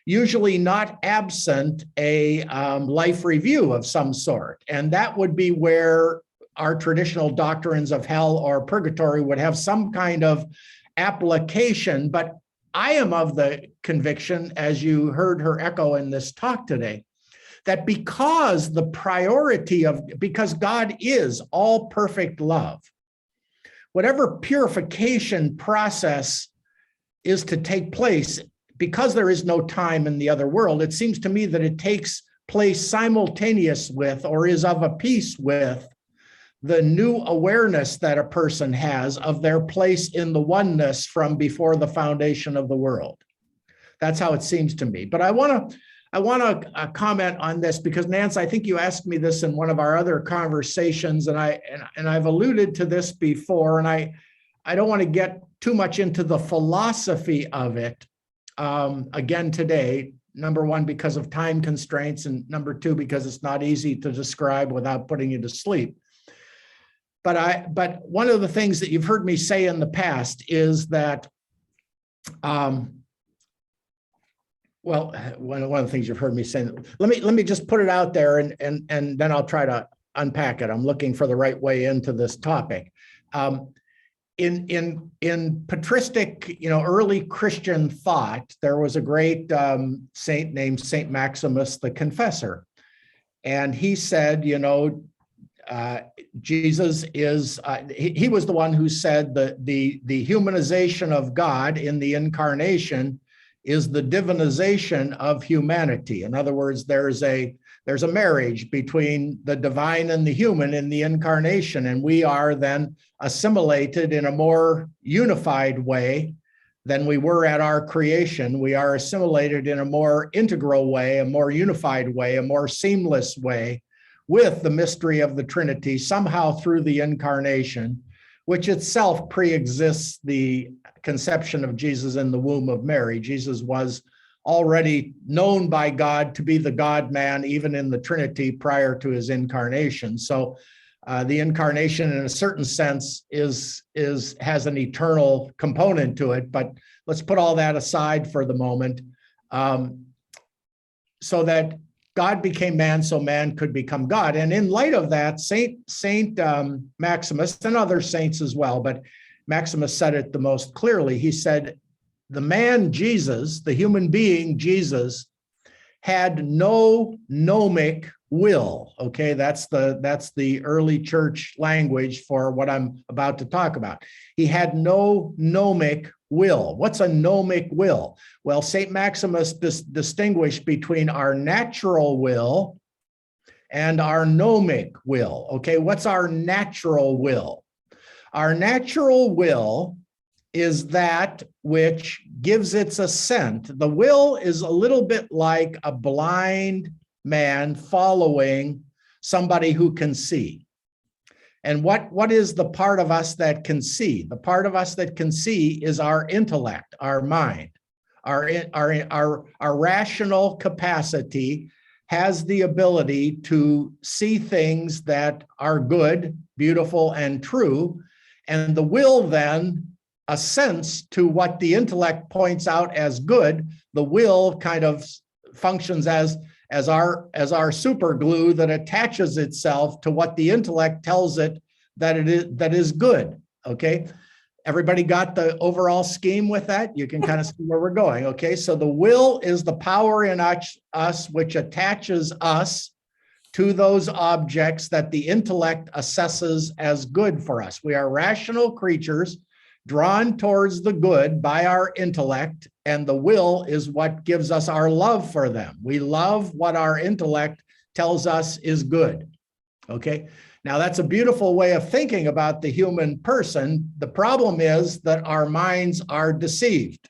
usually not absent a life review of some sort. And that would be where our traditional doctrines of hell or purgatory would have some kind of application. But I am of the conviction, as you heard her echo in this talk today, that because God is all perfect love, whatever purification process is to take place, because there is no time in the other world, it seems to me that it takes place simultaneous with, or is of a piece with, the new awareness that a person has of their place in the oneness from before the foundation of the world. That's how it seems to me. But I want to comment on this because, Nance, I think you asked me this in one of our other conversations, and I've alluded to this before, and I don't want to get too much into the philosophy of it again today, Number one, because of time constraints, and number two, because it's not easy to describe without putting you to sleep. But one of the things that you've heard me say in the past is that, well, one of the things you've heard me say, let me just put it out there, and then I'll try to unpack it. I'm looking for the right way into this topic. In patristic, early Christian thought, there was a great saint named Saint Maximus the Confessor, and he said, Jesus is. He was the one who said that the humanization of God in the incarnation is the divinization of humanity. In other words, there's a marriage between the divine and the human in the incarnation, and we are then assimilated in a more unified way than we were at our creation. We are assimilated in a more integral way, a more unified way, a more seamless way with the mystery of the Trinity, somehow through the incarnation, which itself pre-exists the conception of Jesus in the womb of Mary. Jesus was already known by God to be the God-man, even in the Trinity prior to his incarnation. So the incarnation, in a certain sense, has an eternal component to it. But let's put all that aside for the moment, so that God became man, so man could become God. And in light of that, Saint Maximus, and other saints as well, but Maximus said it the most clearly. He said, the man Jesus, the human being Jesus, had no gnomic will. Okay, that's the early church language for what I'm about to talk about. He had no gnomic will. What's a gnomic will? Well, St. Maximus distinguished between our natural will and our gnomic will. Okay, what's our natural will? Our natural will is that which gives its assent. The will is a little bit like a blind man following somebody who can see. And what is the part of us that can see? The part of us that can see is our intellect, our mind. Our rational capacity has the ability to see things that are good, beautiful, and true. And the will then assents to what the intellect points out as good. The will kind of functions as our super glue that attaches itself to what the intellect tells it that is good. Okay, everybody got the overall scheme with that? You can kind of see where we're going. Okay, so the will is the power in us which attaches us to those objects that the intellect assesses as good for us. We are rational creatures drawn towards the good by our intellect, and the will is what gives us our love for them. We love what our intellect tells us is good. Okay, now that's a beautiful way of thinking about the human person. The problem is that our minds are deceived.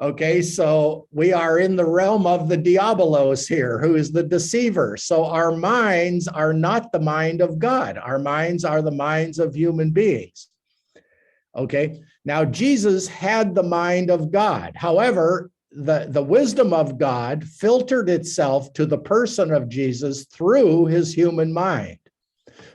Okay, so we are in the realm of the diabolos here, who is the deceiver. So our minds are not the mind of God. Our minds are the minds of human beings. Okay, now Jesus had the mind of God. However, the wisdom of God filtered itself to the person of Jesus through his human mind.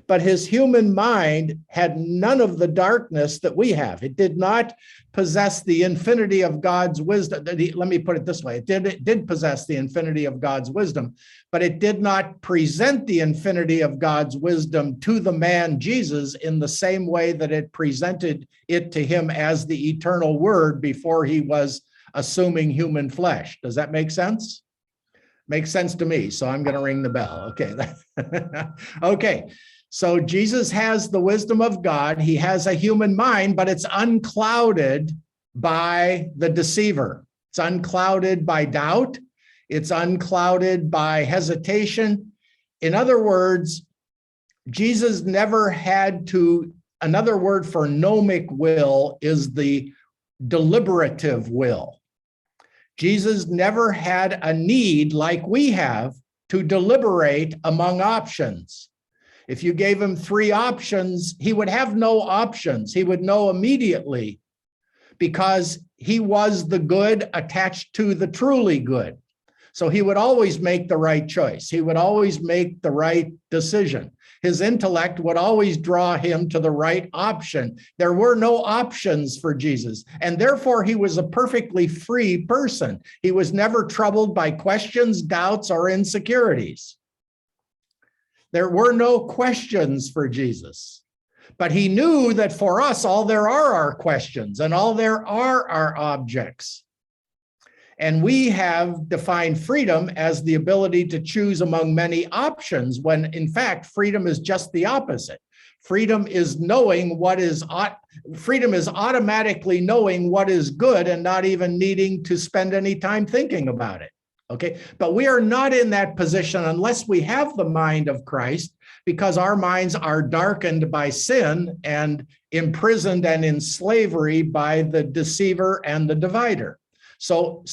But his human mind had none of the darkness that we have. It did not possess the infinity of God's wisdom. Let me put it this way. It did possess the infinity of God's wisdom, but it did not present the infinity of God's wisdom to the man Jesus in the same way that it presented it to him as the eternal word before he was assuming human flesh. Does that make sense? Makes sense to me. So I'm going to ring the bell. Okay. Okay. So Jesus has the wisdom of God. He has a human mind, but it's unclouded by the deceiver. It's unclouded by doubt. It's unclouded by hesitation. In other words, Jesus never had to, another word for gnomic will is the deliberative will. Jesus never had a need like we have to deliberate among options. If you gave him 3 options, he would have no options. He would know immediately because he was the good attached to the truly good. So he would always make the right choice. He would always make the right decision. His intellect would always draw him to the right option. There were no options for Jesus, and therefore he was a perfectly free person. He was never troubled by questions, doubts, or insecurities. There were no questions for Jesus, but he knew that for us, all there are questions and all there are objects. And we have defined freedom as the ability to choose among many options, when in fact, freedom is just the opposite. Freedom is knowing what is, freedom is automatically knowing what is good and not even needing to spend any time thinking about it. Okay, but we are not in that position unless we have the mind of Christ, because our minds are darkened by sin and imprisoned and in slavery by the deceiver and the divider. So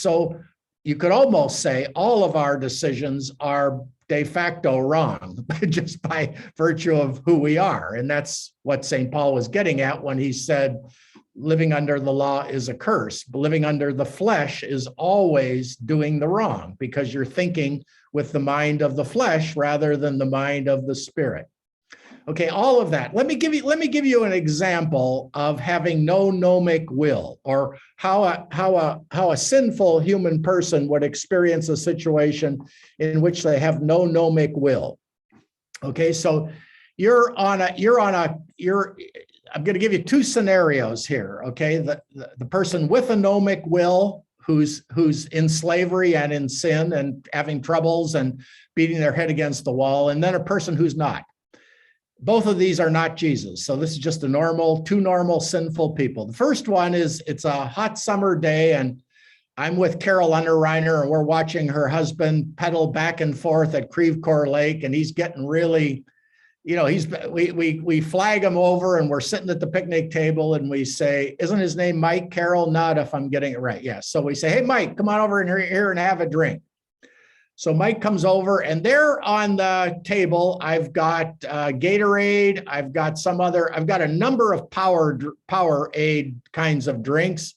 you could almost say all of our decisions are de facto wrong just by virtue of who we are. And that's what St. Paul was getting at when he said, living under the law is a curse. But living under the flesh is always doing the wrong, because you're thinking with the mind of the flesh rather than the mind of the spirit. Okay, all of that. Let me give you an example of having no gnomic will, or how a sinful human person would experience a situation in which they have no gnomic will. Okay, so I'm going to give you two scenarios here. Okay, the person with a gnomic will, who's in slavery and in sin and having troubles and beating their head against the wall, and then a person who's not. Both of these are not Jesus. So this is just two normal sinful people. The first one is, it's a hot summer day and I'm with Carol Unterreiner and we're watching her husband pedal back and forth at Creve Lake, and he's getting really, we flag him over and we're sitting at the picnic table and we say, isn't his name Mike? Carol, not if I'm getting it right. Yes. So we say, hey, Mike, come on over in here and have a drink. So Mike comes over, and there on the table, I've got Gatorade. I've got a number of Powerade kinds of drinks.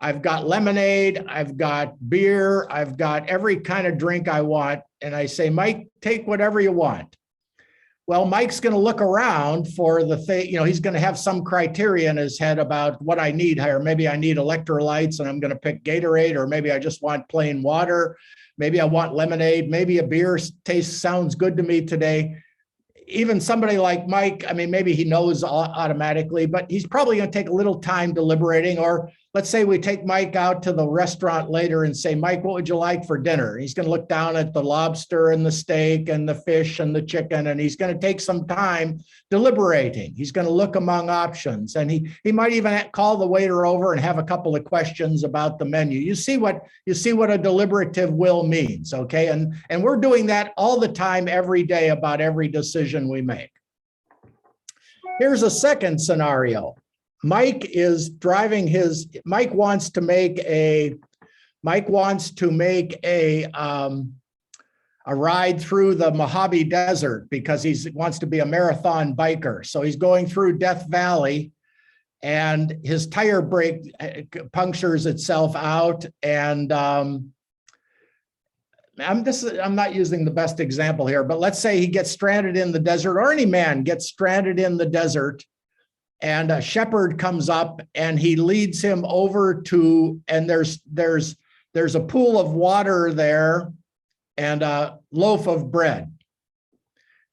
I've got lemonade. I've got beer. I've got every kind of drink I want. And I say, Mike, take whatever you want. Well, Mike's going to look around for the thing, he's going to have some criteria in his head about what I need here. Maybe I need electrolytes and I'm going to pick Gatorade, or maybe I just want plain water. Maybe I want lemonade. Maybe a beer sounds good to me today. Even somebody like Mike, maybe he knows automatically, but he's probably going to take a little time deliberating. Or let's say we take Mike out to the restaurant later and say, Mike, what would you like for dinner? He's going to look down at the lobster and the steak and the fish and the chicken, and he's going to take some time deliberating. He's going to look among options, and he might even call the waiter over and have a couple of questions about the menu. You see what a deliberative will means, okay? And we're doing that all the time, every day, about every decision we make. Here's a second scenario. Mike wants to make a ride through the Mojave Desert because he wants to be a marathon biker. So he's going through Death Valley, and his tire brake punctures itself out. And I'm not using the best example here, but let's say he gets stranded in the desert, or any man gets stranded in the desert. And a shepherd comes up and he leads him over to, and there's a pool of water there and a loaf of bread.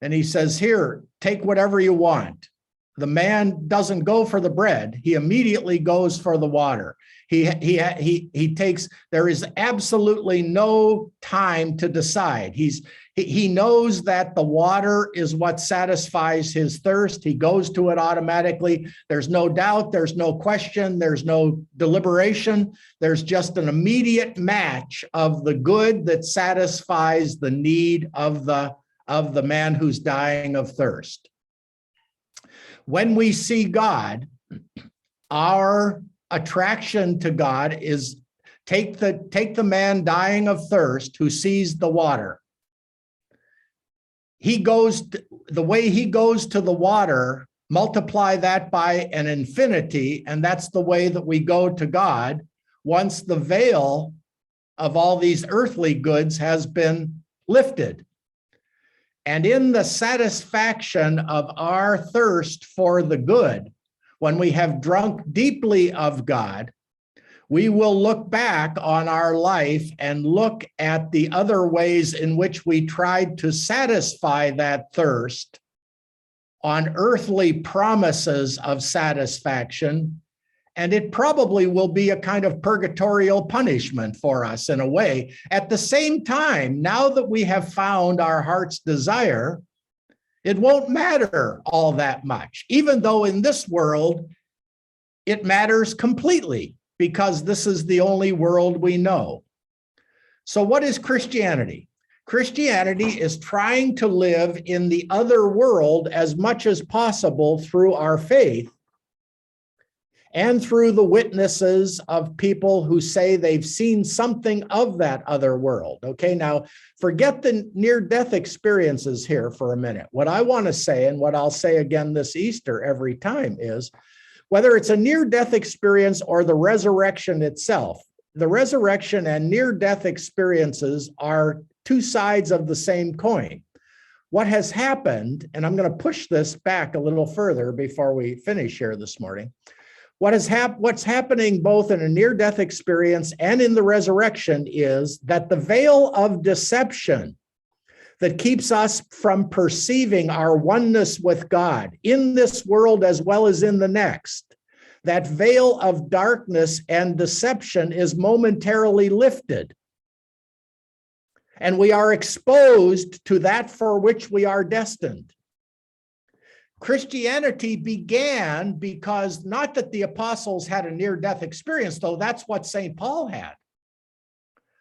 And he says, here, take whatever you want. The man doesn't go for the bread. He immediately goes for the water. He takes, there is absolutely no time to decide. He knows that the water is what satisfies his thirst. He goes to it automatically. There's no doubt. There's no question. There's no deliberation. There's just an immediate match of the good that satisfies the need of the man who's dying of thirst. When we see God, our attraction to God is take the man dying of thirst who sees the water. The way he goes to the water multiply that by an infinity, and that's the way that we go to God once the veil of all these earthly goods has been lifted. And in the satisfaction of our thirst for the good, when we have drunk deeply of God, we will look back on our life and look at the other ways in which we tried to satisfy that thirst on earthly promises of satisfaction. And it probably will be a kind of purgatorial punishment for us in a way. At the same time, now that we have found our heart's desire, it won't matter all that much, even though in this world, it matters completely because this is the only world we know. So what is Christianity? Christianity is trying to live in the other world as much as possible through our faith and through the witnesses of people who say they've seen something of that other world. Okay, now forget the near-death experiences here for a minute. What I want to say, and what I'll say again this Easter every time, is whether it's a near-death experience or the resurrection itself, the resurrection and near-death experiences are two sides of the same coin. What has happened, and I'm going to push this back a little further before we finish here this morning, what's happening both in a near-death experience and in the resurrection is that the veil of deception that keeps us from perceiving our oneness with God in this world as well as in the next, that veil of darkness and deception is momentarily lifted. And we are exposed to that for which we are destined. Christianity began because not that the apostles had a near-death experience, though that's what St. Paul had.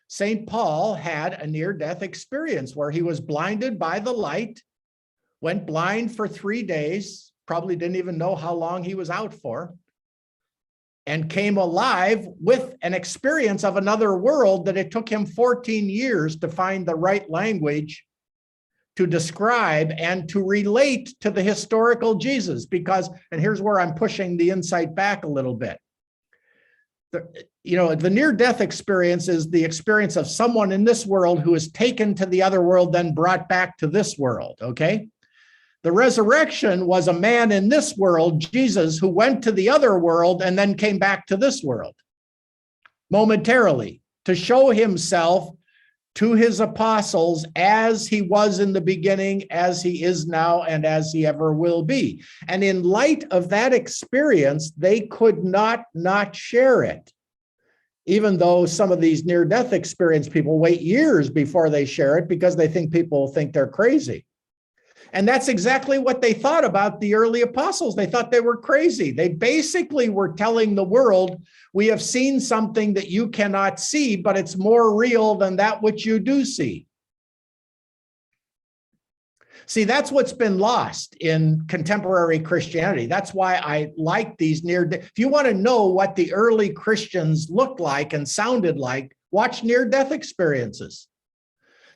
St. Paul had a near-death experience where he was blinded by the light, went blind for 3 days, probably didn't even know how long he was out for, and came alive with an experience of another world that it took him 14 years to find the right language to describe and to relate to the historical Jesus. Because, and here's where I'm pushing the insight back a little bit. The near-death experience is the experience of someone in this world who is taken to the other world, then brought back to this world, okay? The resurrection was a man in this world, Jesus, who went to the other world and then came back to this world momentarily to show himself to his apostles as he was in the beginning, as he is now, and as he ever will be. And in light of that experience, they could not share it. Even though some of these near-death experience people wait years before they share it because they think people think they're crazy. And that's exactly what they thought about the early apostles. They thought they were crazy. They basically were telling the world, we have seen something that you cannot see, but it's more real than that which you do see. See, that's what's been lost in contemporary Christianity. That's why I like these near-death. If you want to know what the early Christians looked like and sounded like, watch near-death experiences.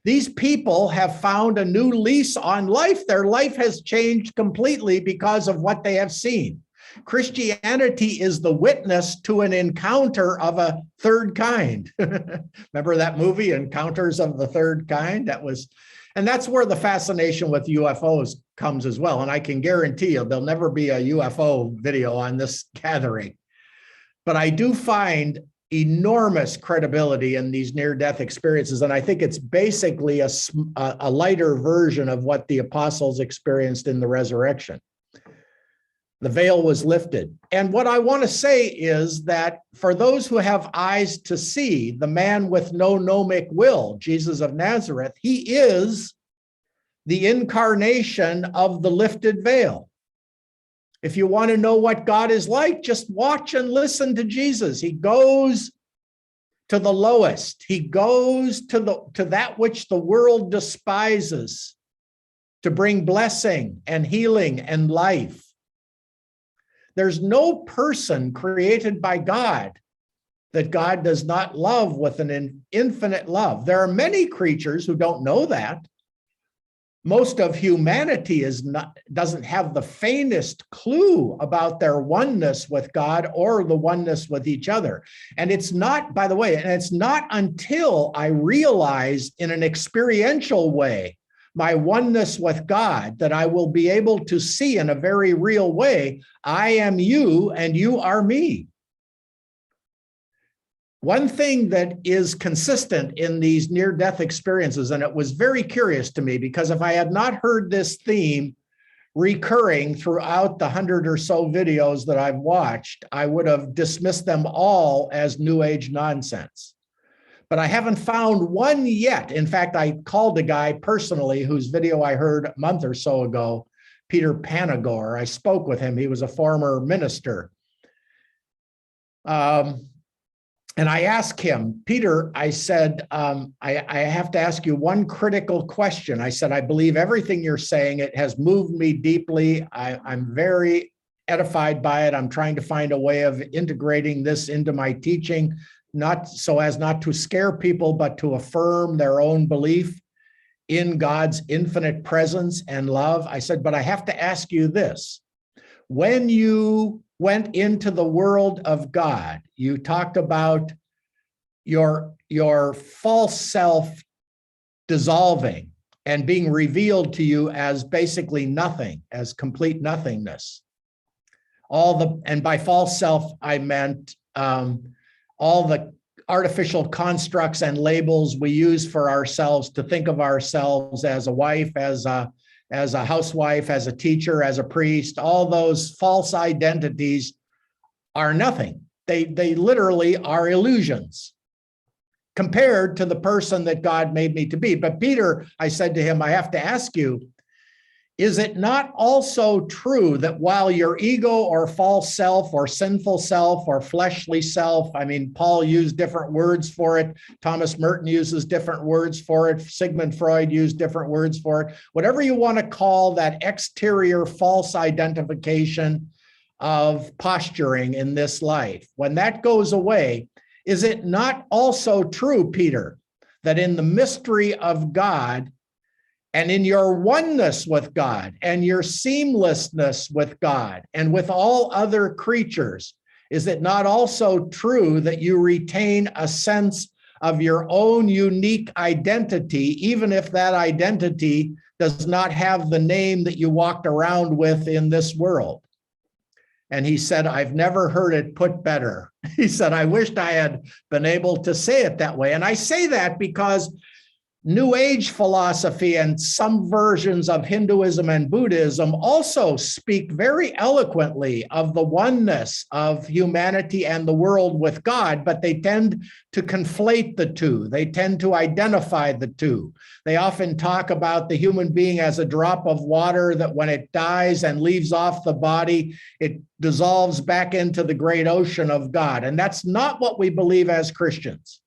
These people have found a new lease on life. Their life has changed completely because of what they have seen. Christianity is the witness to an encounter of a third kind. Remember that movie, Encounters of the Third Kind? And that's where the fascination with UFOs comes as well. And I can guarantee you there'll never be a UFO video on this gathering. But I do find enormous credibility in these near-death experiences. And I think it's basically a lighter version of what the apostles experienced in the resurrection. The veil was lifted. And what I want to say is that for those who have eyes to see, the man with no gnomic will, Jesus of Nazareth, he is the incarnation of the lifted veil. If you want to know what God is like, just watch and listen to Jesus. He goes to the lowest. He goes to that which the world despises to bring blessing and healing and life. There's no person created by God that God does not love with an infinite love. There are many creatures who don't know that. most of humanity doesn't have the faintest clue about their oneness with God or the oneness with each other. And it's not, by the way, and it's not until I realize in an experiential way my oneness with God that I will be able to see in a very real way, I am you and you are me. One thing that is consistent in these near-death experiences, and it was very curious to me, because if I had not heard this theme recurring throughout the 100 or so videos that I've watched, I would have dismissed them all as New Age nonsense. But I haven't found one yet. In fact, I called a guy personally whose video I heard a month or so ago, Peter Panagore. I spoke with him. He was a former minister. And I asked him, Peter, I said, I have to ask you one critical question. I said, I believe everything you're saying. It has moved me deeply. I'm very edified by it. I'm trying to find a way of integrating this into my teaching, not so as not to scare people, but to affirm their own belief in God's infinite presence and love. I said, but I have to ask you this. When you went into the world of God, you talked about your false self dissolving and being revealed to you as basically nothing, as complete nothingness. And by false self, I meant all the artificial constructs and labels we use for ourselves to think of ourselves as a wife, as a housewife, as a teacher, as a priest. All those false identities are nothing. They literally are illusions compared to the person that God made me to be. But Peter, I said to him, I have to ask you, is it not also true that while your ego or false self or sinful self or fleshly self, I mean, Paul used different words for it, Thomas Merton uses different words for it, Sigmund Freud used different words for it, whatever you want to call that exterior false identification of posturing in this life, when that goes away, is it not also true, Peter, that in the mystery of God, and in your oneness with God and your seamlessness with God and with all other creatures, is it not also true that you retain a sense of your own unique identity, even if that identity does not have the name that you walked around with in this world? And he said, I've never heard it put better. He said, I wished I had been able to say it that way. And I say that because New Age philosophy and some versions of Hinduism and Buddhism also speak very eloquently of the oneness of humanity and the world with God, but they tend to conflate the two. They tend to identify the two. They often talk about the human being as a drop of water that when it dies and leaves off the body, it dissolves back into the great ocean of God. And that's not what we believe as Christians.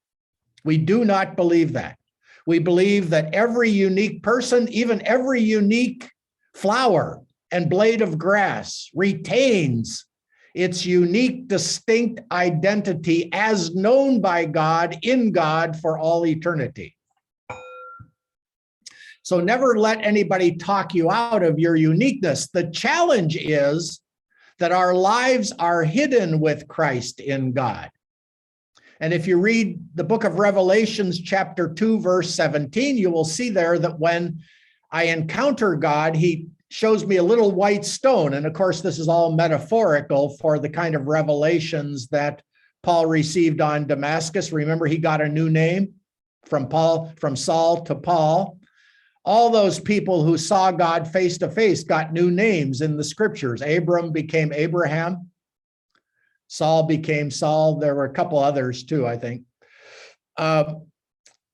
We do not believe that. We believe that every unique person, even every unique flower and blade of grass, retains its unique, distinct identity as known by God in God for all eternity. So never let anybody talk you out of your uniqueness. The challenge is that our lives are hidden with Christ in God. And if you read the book of Revelations, chapter 2, verse 17, you will see there that when I encounter God, he shows me a little white stone. And of course, this is all metaphorical for the kind of revelations that Paul received on Damascus. Remember, he got a new name from Saul to Paul. All those people who saw God face to face got new names in the scriptures. Abram became Abraham. Saul became Saul. There were a couple others too, I think. And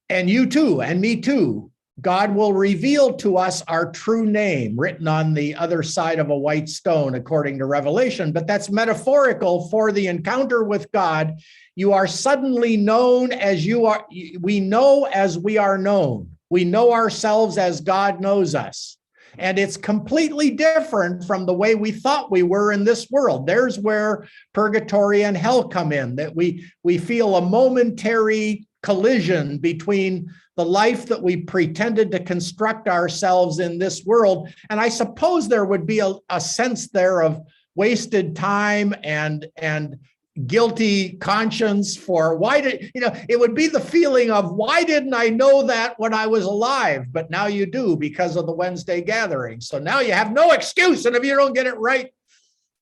you too, and me too. God will reveal to us our true name written on the other side of a white stone, according to Revelation. But that's metaphorical for the encounter with God. You are suddenly known as you are. We know as we are known. We know ourselves as God knows us. And it's completely different from the way we thought we were in this world. There's where purgatory and hell come in, that we feel a momentary collision between the life that we pretended to construct ourselves in this world. And I suppose there would be a sense there of wasted time and guilty conscience for why did, it would be the feeling of why didn't I know that when I was alive? But now you do because of the Wednesday gathering. So now you have no excuse. And if you don't get it right,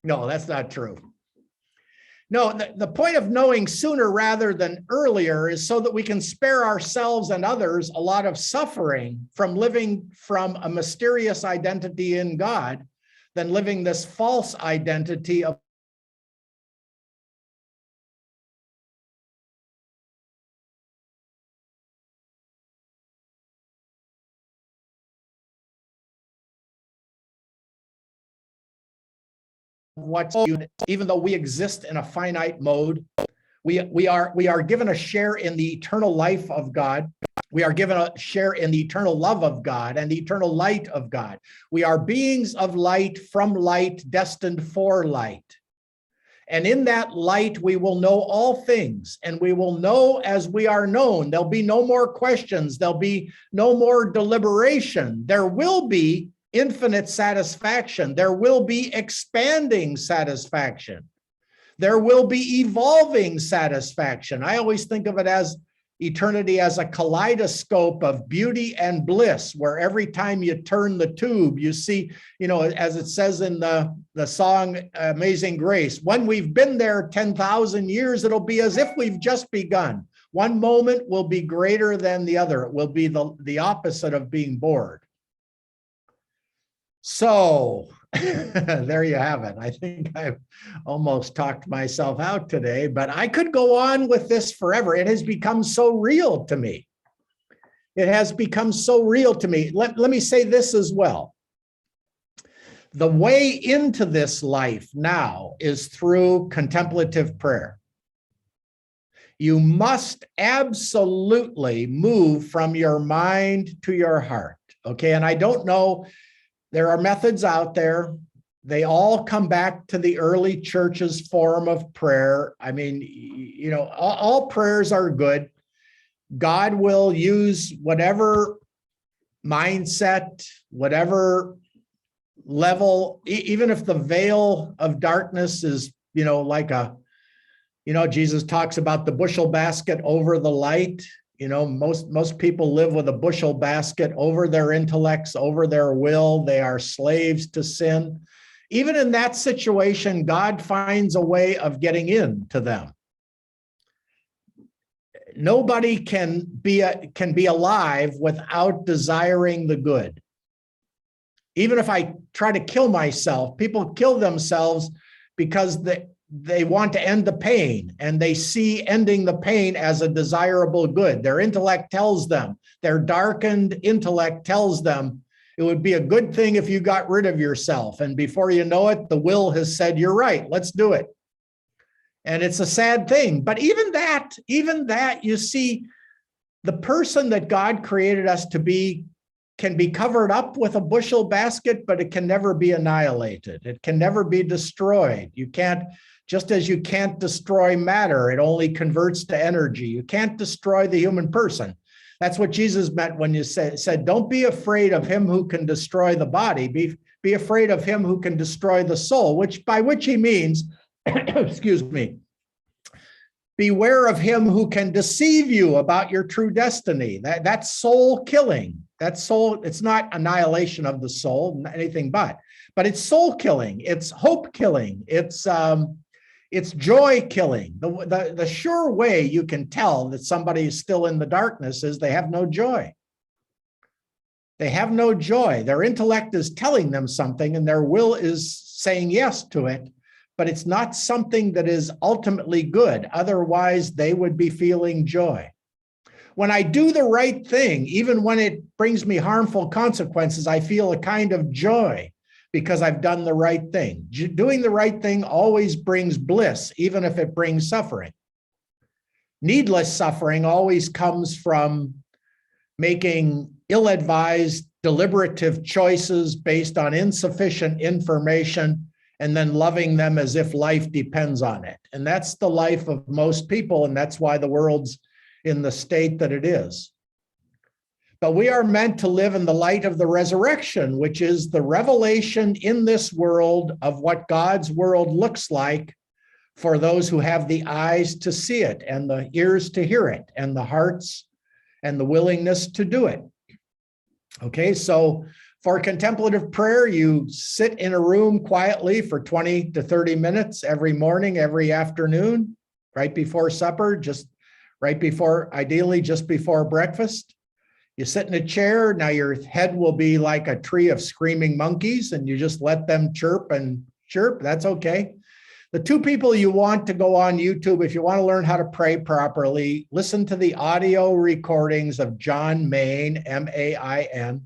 no, that's not true. No, the point of knowing sooner rather than earlier is so that we can spare ourselves and others a lot of suffering from living from a mysterious identity in God than living this false identity of what's, even though we exist in a finite mode, we are given a share in the eternal life of God. We are given a share in the eternal love of God and the eternal light of God. We are beings of light from light, destined for light. And in that light, we will know all things, and we will know as we are known. There'll be no more questions. There'll be no more deliberation. There will be infinite satisfaction. There will be expanding satisfaction. There will be evolving satisfaction. I always think of it as eternity as a kaleidoscope of beauty and bliss, where every time you turn the tube, you see, as it says in the song Amazing Grace, when we've been there 10,000 years, it'll be as if we've just begun. One moment will be greater than the other. It will be the opposite of being bored. So there you have it. I think I've almost talked myself out today, but I could go on with this forever. It has become so real to me. It has become so real to me. Let me say this as well. The way into this life now is through contemplative prayer. You must absolutely move from your mind to your heart. Okay, and I don't know. There are methods out there. They all come back to the early church's form of prayer. I mean, all prayers are good. God will use whatever mindset, whatever level, even if the veil of darkness is, like Jesus talks about the bushel basket over the light. Most people live with a bushel basket over their intellects, over their will. They are slaves to sin. Even in that situation, God finds a way of getting into them. Nobody can be alive without desiring the good. Even if I try to kill myself, people kill themselves because they want to end the pain, and they see ending the pain as a desirable good. Their intellect tells them, their darkened intellect tells them, it would be a good thing if you got rid of yourself. And before you know it, the will has said, you're right, let's do it. And it's a sad thing. But even that, you see, the person that God created us to be can be covered up with a bushel basket, but it can never be annihilated. It can never be destroyed. You can't, just as you can't destroy matter, it only converts to energy. You can't destroy the human person. That's what Jesus meant when you said, don't be afraid of him who can destroy the body. Be afraid of him who can destroy the soul, by which he means, excuse me, beware of him who can deceive you about your true destiny. That's soul killing. That's soul. It's not annihilation of the soul, anything but it's soul killing. It's hope killing. It's joy killing. The sure way you can tell that somebody is still in the darkness is they have no joy. They have no joy. Their intellect is telling them something and their will is saying yes to it, but it's not something that is ultimately good. Otherwise, they would be feeling joy. When I do the right thing, even when it brings me harmful consequences, I feel a kind of joy because I've done the right thing. Doing the right thing always brings bliss, even if it brings suffering. Needless suffering always comes from making ill-advised, deliberative choices based on insufficient information and then loving them as if life depends on it. And that's the life of most people, and that's why the world's in the state that it is. But we are meant to live in the light of the resurrection, which is the revelation in this world of what God's world looks like for those who have the eyes to see it and the ears to hear it and the hearts and the willingness to do it. Okay, so for contemplative prayer, you sit in a room quietly for 20 to 30 minutes every morning, every afternoon, right before supper, just right before, ideally just before breakfast. You sit in a chair. Now your head will be like a tree of screaming monkeys, and you just let them chirp and chirp. That's okay. The two people you want to go on YouTube, if you want to learn how to pray properly, listen to the audio recordings of John Main, M-A-I-N.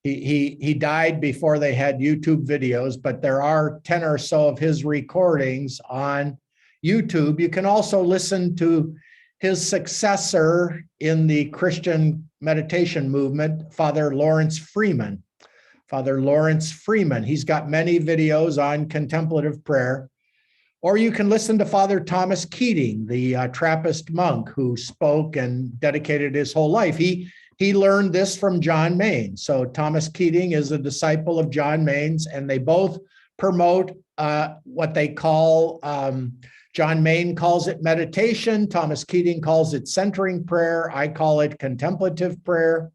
He died before they had YouTube videos, but there are 10 or so of his recordings on YouTube. You can also listen to his successor in the Christian meditation movement, Father Lawrence Freeman. Father Lawrence Freeman, he's got many videos on contemplative prayer. Or you can listen to Father Thomas Keating, the Trappist monk who spoke and dedicated his whole life. He learned this from John Main. So Thomas Keating is a disciple of John Main's, and they both promote what they call, John Main calls it meditation. Thomas Keating calls it centering prayer. I call it contemplative prayer.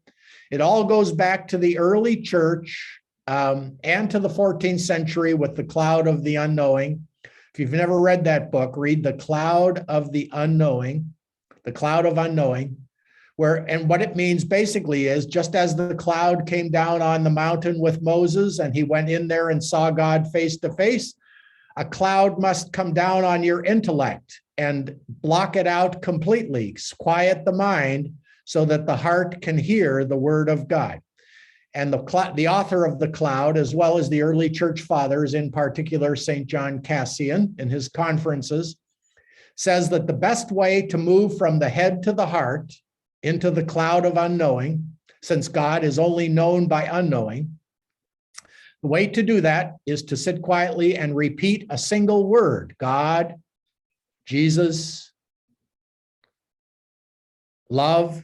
It all goes back to the early church and to the 14th century with the Cloud of the Unknowing. If you've never read that book, read The Cloud of the Unknowing, The Cloud of Unknowing, and what it means basically is just as the cloud came down on the mountain with Moses and he went in there and saw God face to face, a cloud must come down on your intellect and block it out completely, quiet the mind so that the heart can hear the word of God. And the author of The Cloud, as well as the early church fathers, in particular St. John Cassian in his conferences, says that the best way to move from the head to the heart into the cloud of unknowing, since God is only known by unknowing, the way to do that is to sit quietly and repeat a single word: God, Jesus, love,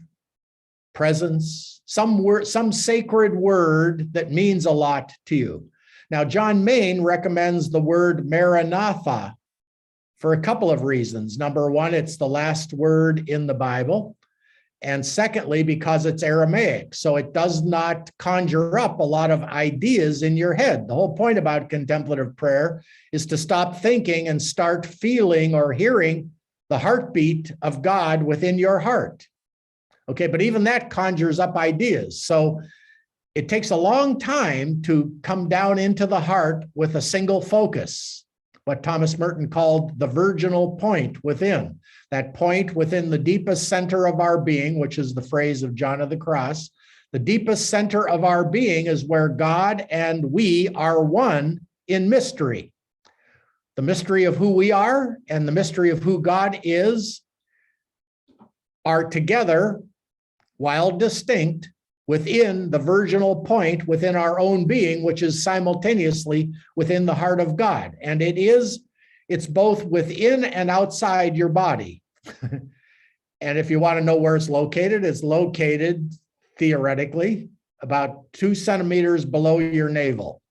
presence, some word, some sacred word that means a lot to you. Now, John Main recommends the word Maranatha for a couple of reasons. Number one, it's the last word in the Bible. And secondly, because it's Aramaic, so it does not conjure up a lot of ideas in your head. The whole point about contemplative prayer is to stop thinking and start feeling or hearing the heartbeat of God within your heart. Okay, but even that conjures up ideas. So it takes a long time to come down into the heart with a single focus, what Thomas Merton called the virginal point within. That point within the deepest center of our being, which is the phrase of John of the Cross. The deepest center of our being is where God and we are one in mystery. The mystery of who we are and the mystery of who God is are together, while distinct, within the virginal point within our own being, which is simultaneously within the heart of God. And it's both within and outside your body. And if you want to know where it's located theoretically about 2 centimeters below your navel.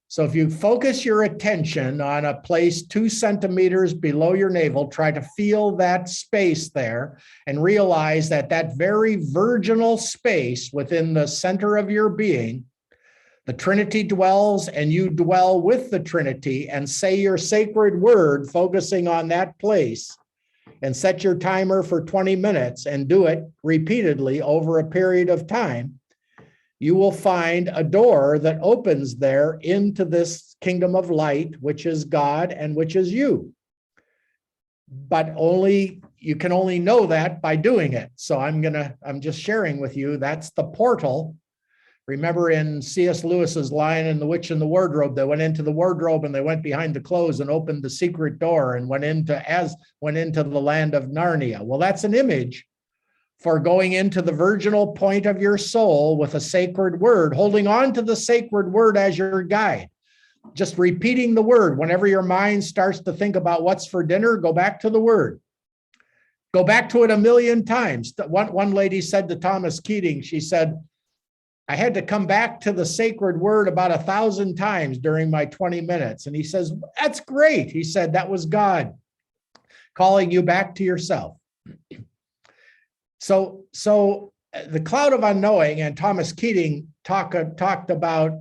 So if you focus your attention on a place 2 centimeters below your navel, try to feel that space there and realize that that very virginal space within the center of your being, the Trinity dwells and you dwell with the Trinity, and say your sacred word focusing on that place, and set your timer for 20 minutes and do it repeatedly over a period of time. You will find a door that opens there into this kingdom of light, which is God and which is you. But you can only know that by doing it. So I'm just sharing with you, that's the portal. Remember in C.S. Lewis's Lion and the Witch and the Wardrobe, they went into the wardrobe and they went behind the clothes and opened the secret door and went into the land of Narnia. Well, that's an image for going into the virginal point of your soul with a sacred word, holding on to the sacred word as your guide. Just repeating the word. Whenever your mind starts to think about what's for dinner, go back to the word. Go back to it a million times. One lady said to Thomas Keating, she said, I had to come back to the sacred word about 1,000 times during my 20 minutes. And he says, that's great. He said, that was God calling you back to yourself. So the cloud of unknowing, and Thomas Keating talked about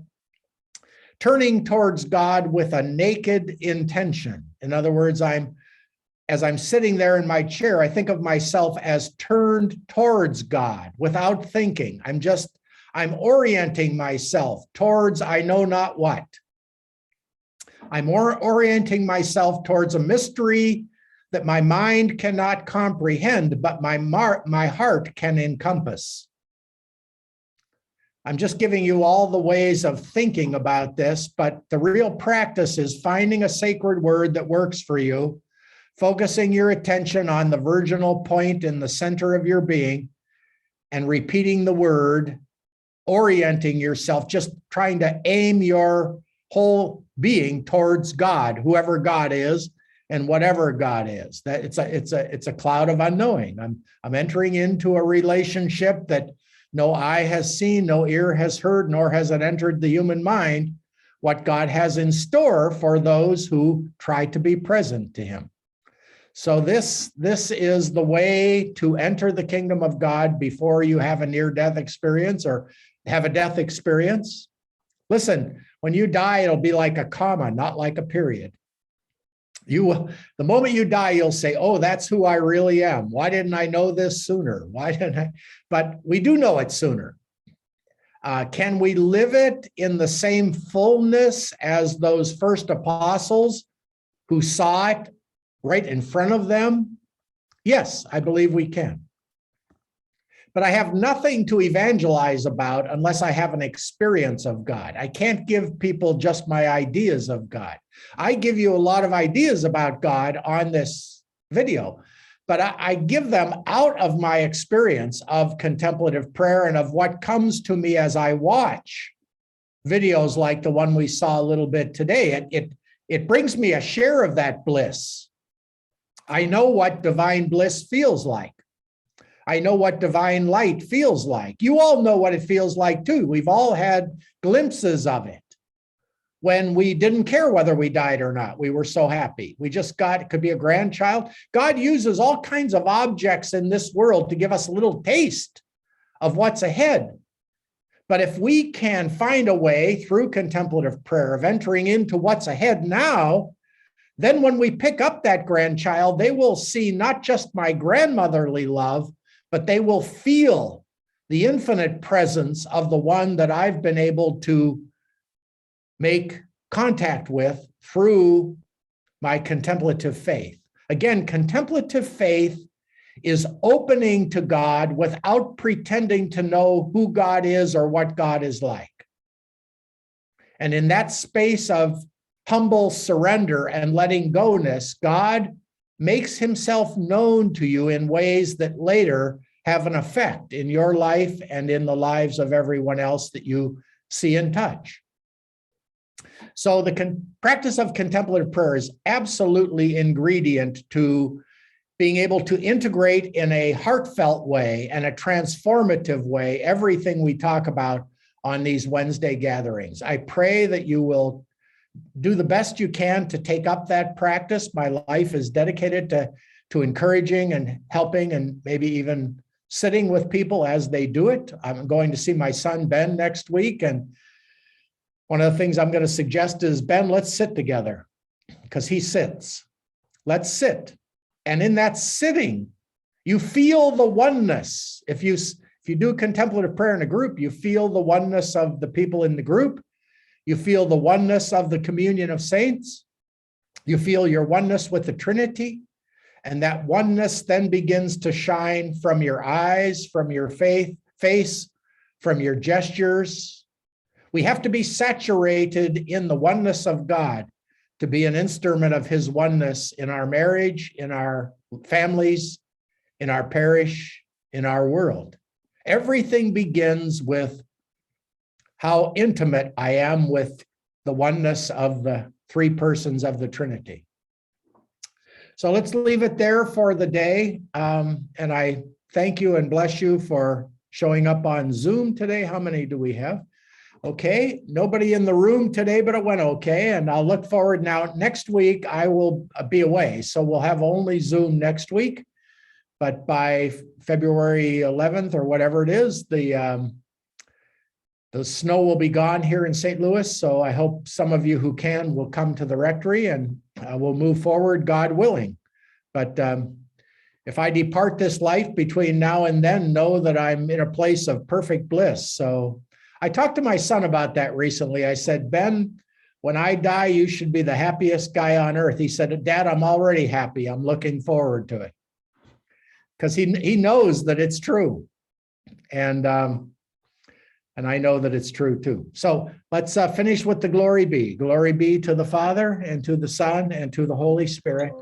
turning towards God with a naked intention. In other words, as I'm sitting there in my chair, I think of myself as turned towards God without thinking. I'm orienting myself towards I know not what. I'm orienting myself towards a mystery that my mind cannot comprehend, but my heart can encompass. I'm just giving you all the ways of thinking about this, but the real practice is finding a sacred word that works for you, focusing your attention on the virginal point in the center of your being, and repeating the word, orienting yourself, just trying to aim your whole being towards God, whoever God is and whatever God is. That it's a cloud of unknowing. I'm entering into a relationship that no eye has seen, no ear has heard, nor has it entered the human mind what God has in store for those who try to be present to him. So this is the way to enter the kingdom of God before you have a near-death experience or have a death experience. Listen, when you die, it'll be like a comma, not like a period. The moment you die, you'll say, oh, that's who I really am. Why didn't I know this sooner? Why didn't I? But we do know it sooner. Can we live it in the same fullness as those first apostles who saw it right in front of them? Yes, I believe we can. But I have nothing to evangelize about unless I have an experience of God. I can't give people just my ideas of God. I give you a lot of ideas about God on this video, but I give them out of my experience of contemplative prayer and of what comes to me as I watch videos like the one we saw a little bit today. It brings me a share of that bliss. I know what divine bliss feels like. I know what divine light feels like. You all know what it feels like too. We've all had glimpses of it when we didn't care whether we died or not. We were so happy. We just got, it could be a grandchild. God uses all kinds of objects in this world to give us a little taste of what's ahead. But if we can find a way through contemplative prayer of entering into what's ahead now, then when we pick up that grandchild, they will see not just my grandmotherly love, but they will feel the infinite presence of the one that I've been able to make contact with through my contemplative faith. Again, contemplative faith is opening to God without pretending to know who God is or what God is like. And in that space of humble surrender and letting go-ness, God makes himself known to you in ways that later have an effect in your life and in the lives of everyone else that you see and touch. So the practice of contemplative prayer is absolutely ingredient to being able to integrate in a heartfelt way and a transformative way everything we talk about on these Wednesday gatherings. I pray that you will do the best you can to take up that practice. My life is dedicated to encouraging and helping and maybe even sitting with people as they do it. I'm going to see my son, Ben, next week. And one of the things I'm going to suggest is, Ben, let's sit together, because he sits. Let's sit. And in that sitting, you feel the oneness. If you do contemplative prayer in a group, you feel the oneness of the people in the group. You feel the oneness of the communion of saints. You feel your oneness with the Trinity. And that oneness then begins to shine from your eyes, from your face, from your gestures. We have to be saturated in the oneness of God to be an instrument of his oneness in our marriage, in our families, in our parish, in our world. Everything begins with how intimate I am with the oneness of the three persons of the Trinity. So let's leave it there for the day. And I thank you and bless you for showing up on Zoom today. How many do we have? Okay, nobody in the room today, but it went okay. And I'll look forward now. Next week, I will be away. So we'll have only Zoom next week. But by February 11th or whatever it is, the snow will be gone here in St. Louis. So I hope some of you who can will come to the rectory and we'll move forward, God willing. But if I depart this life between now and then, know that I'm in a place of perfect bliss. So I talked to my son about that recently. I said, Ben, when I die, you should be the happiest guy on earth. He said, Dad, I'm already happy. I'm looking forward to it. Because he knows that it's true. And I know that it's true too. So let's finish with the glory be. Glory be to the Father and to the Son and to the Holy Spirit,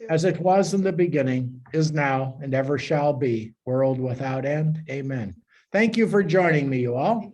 as it was in the beginning, is now, and ever shall be, world without end. Amen. Thank you for joining me, you all.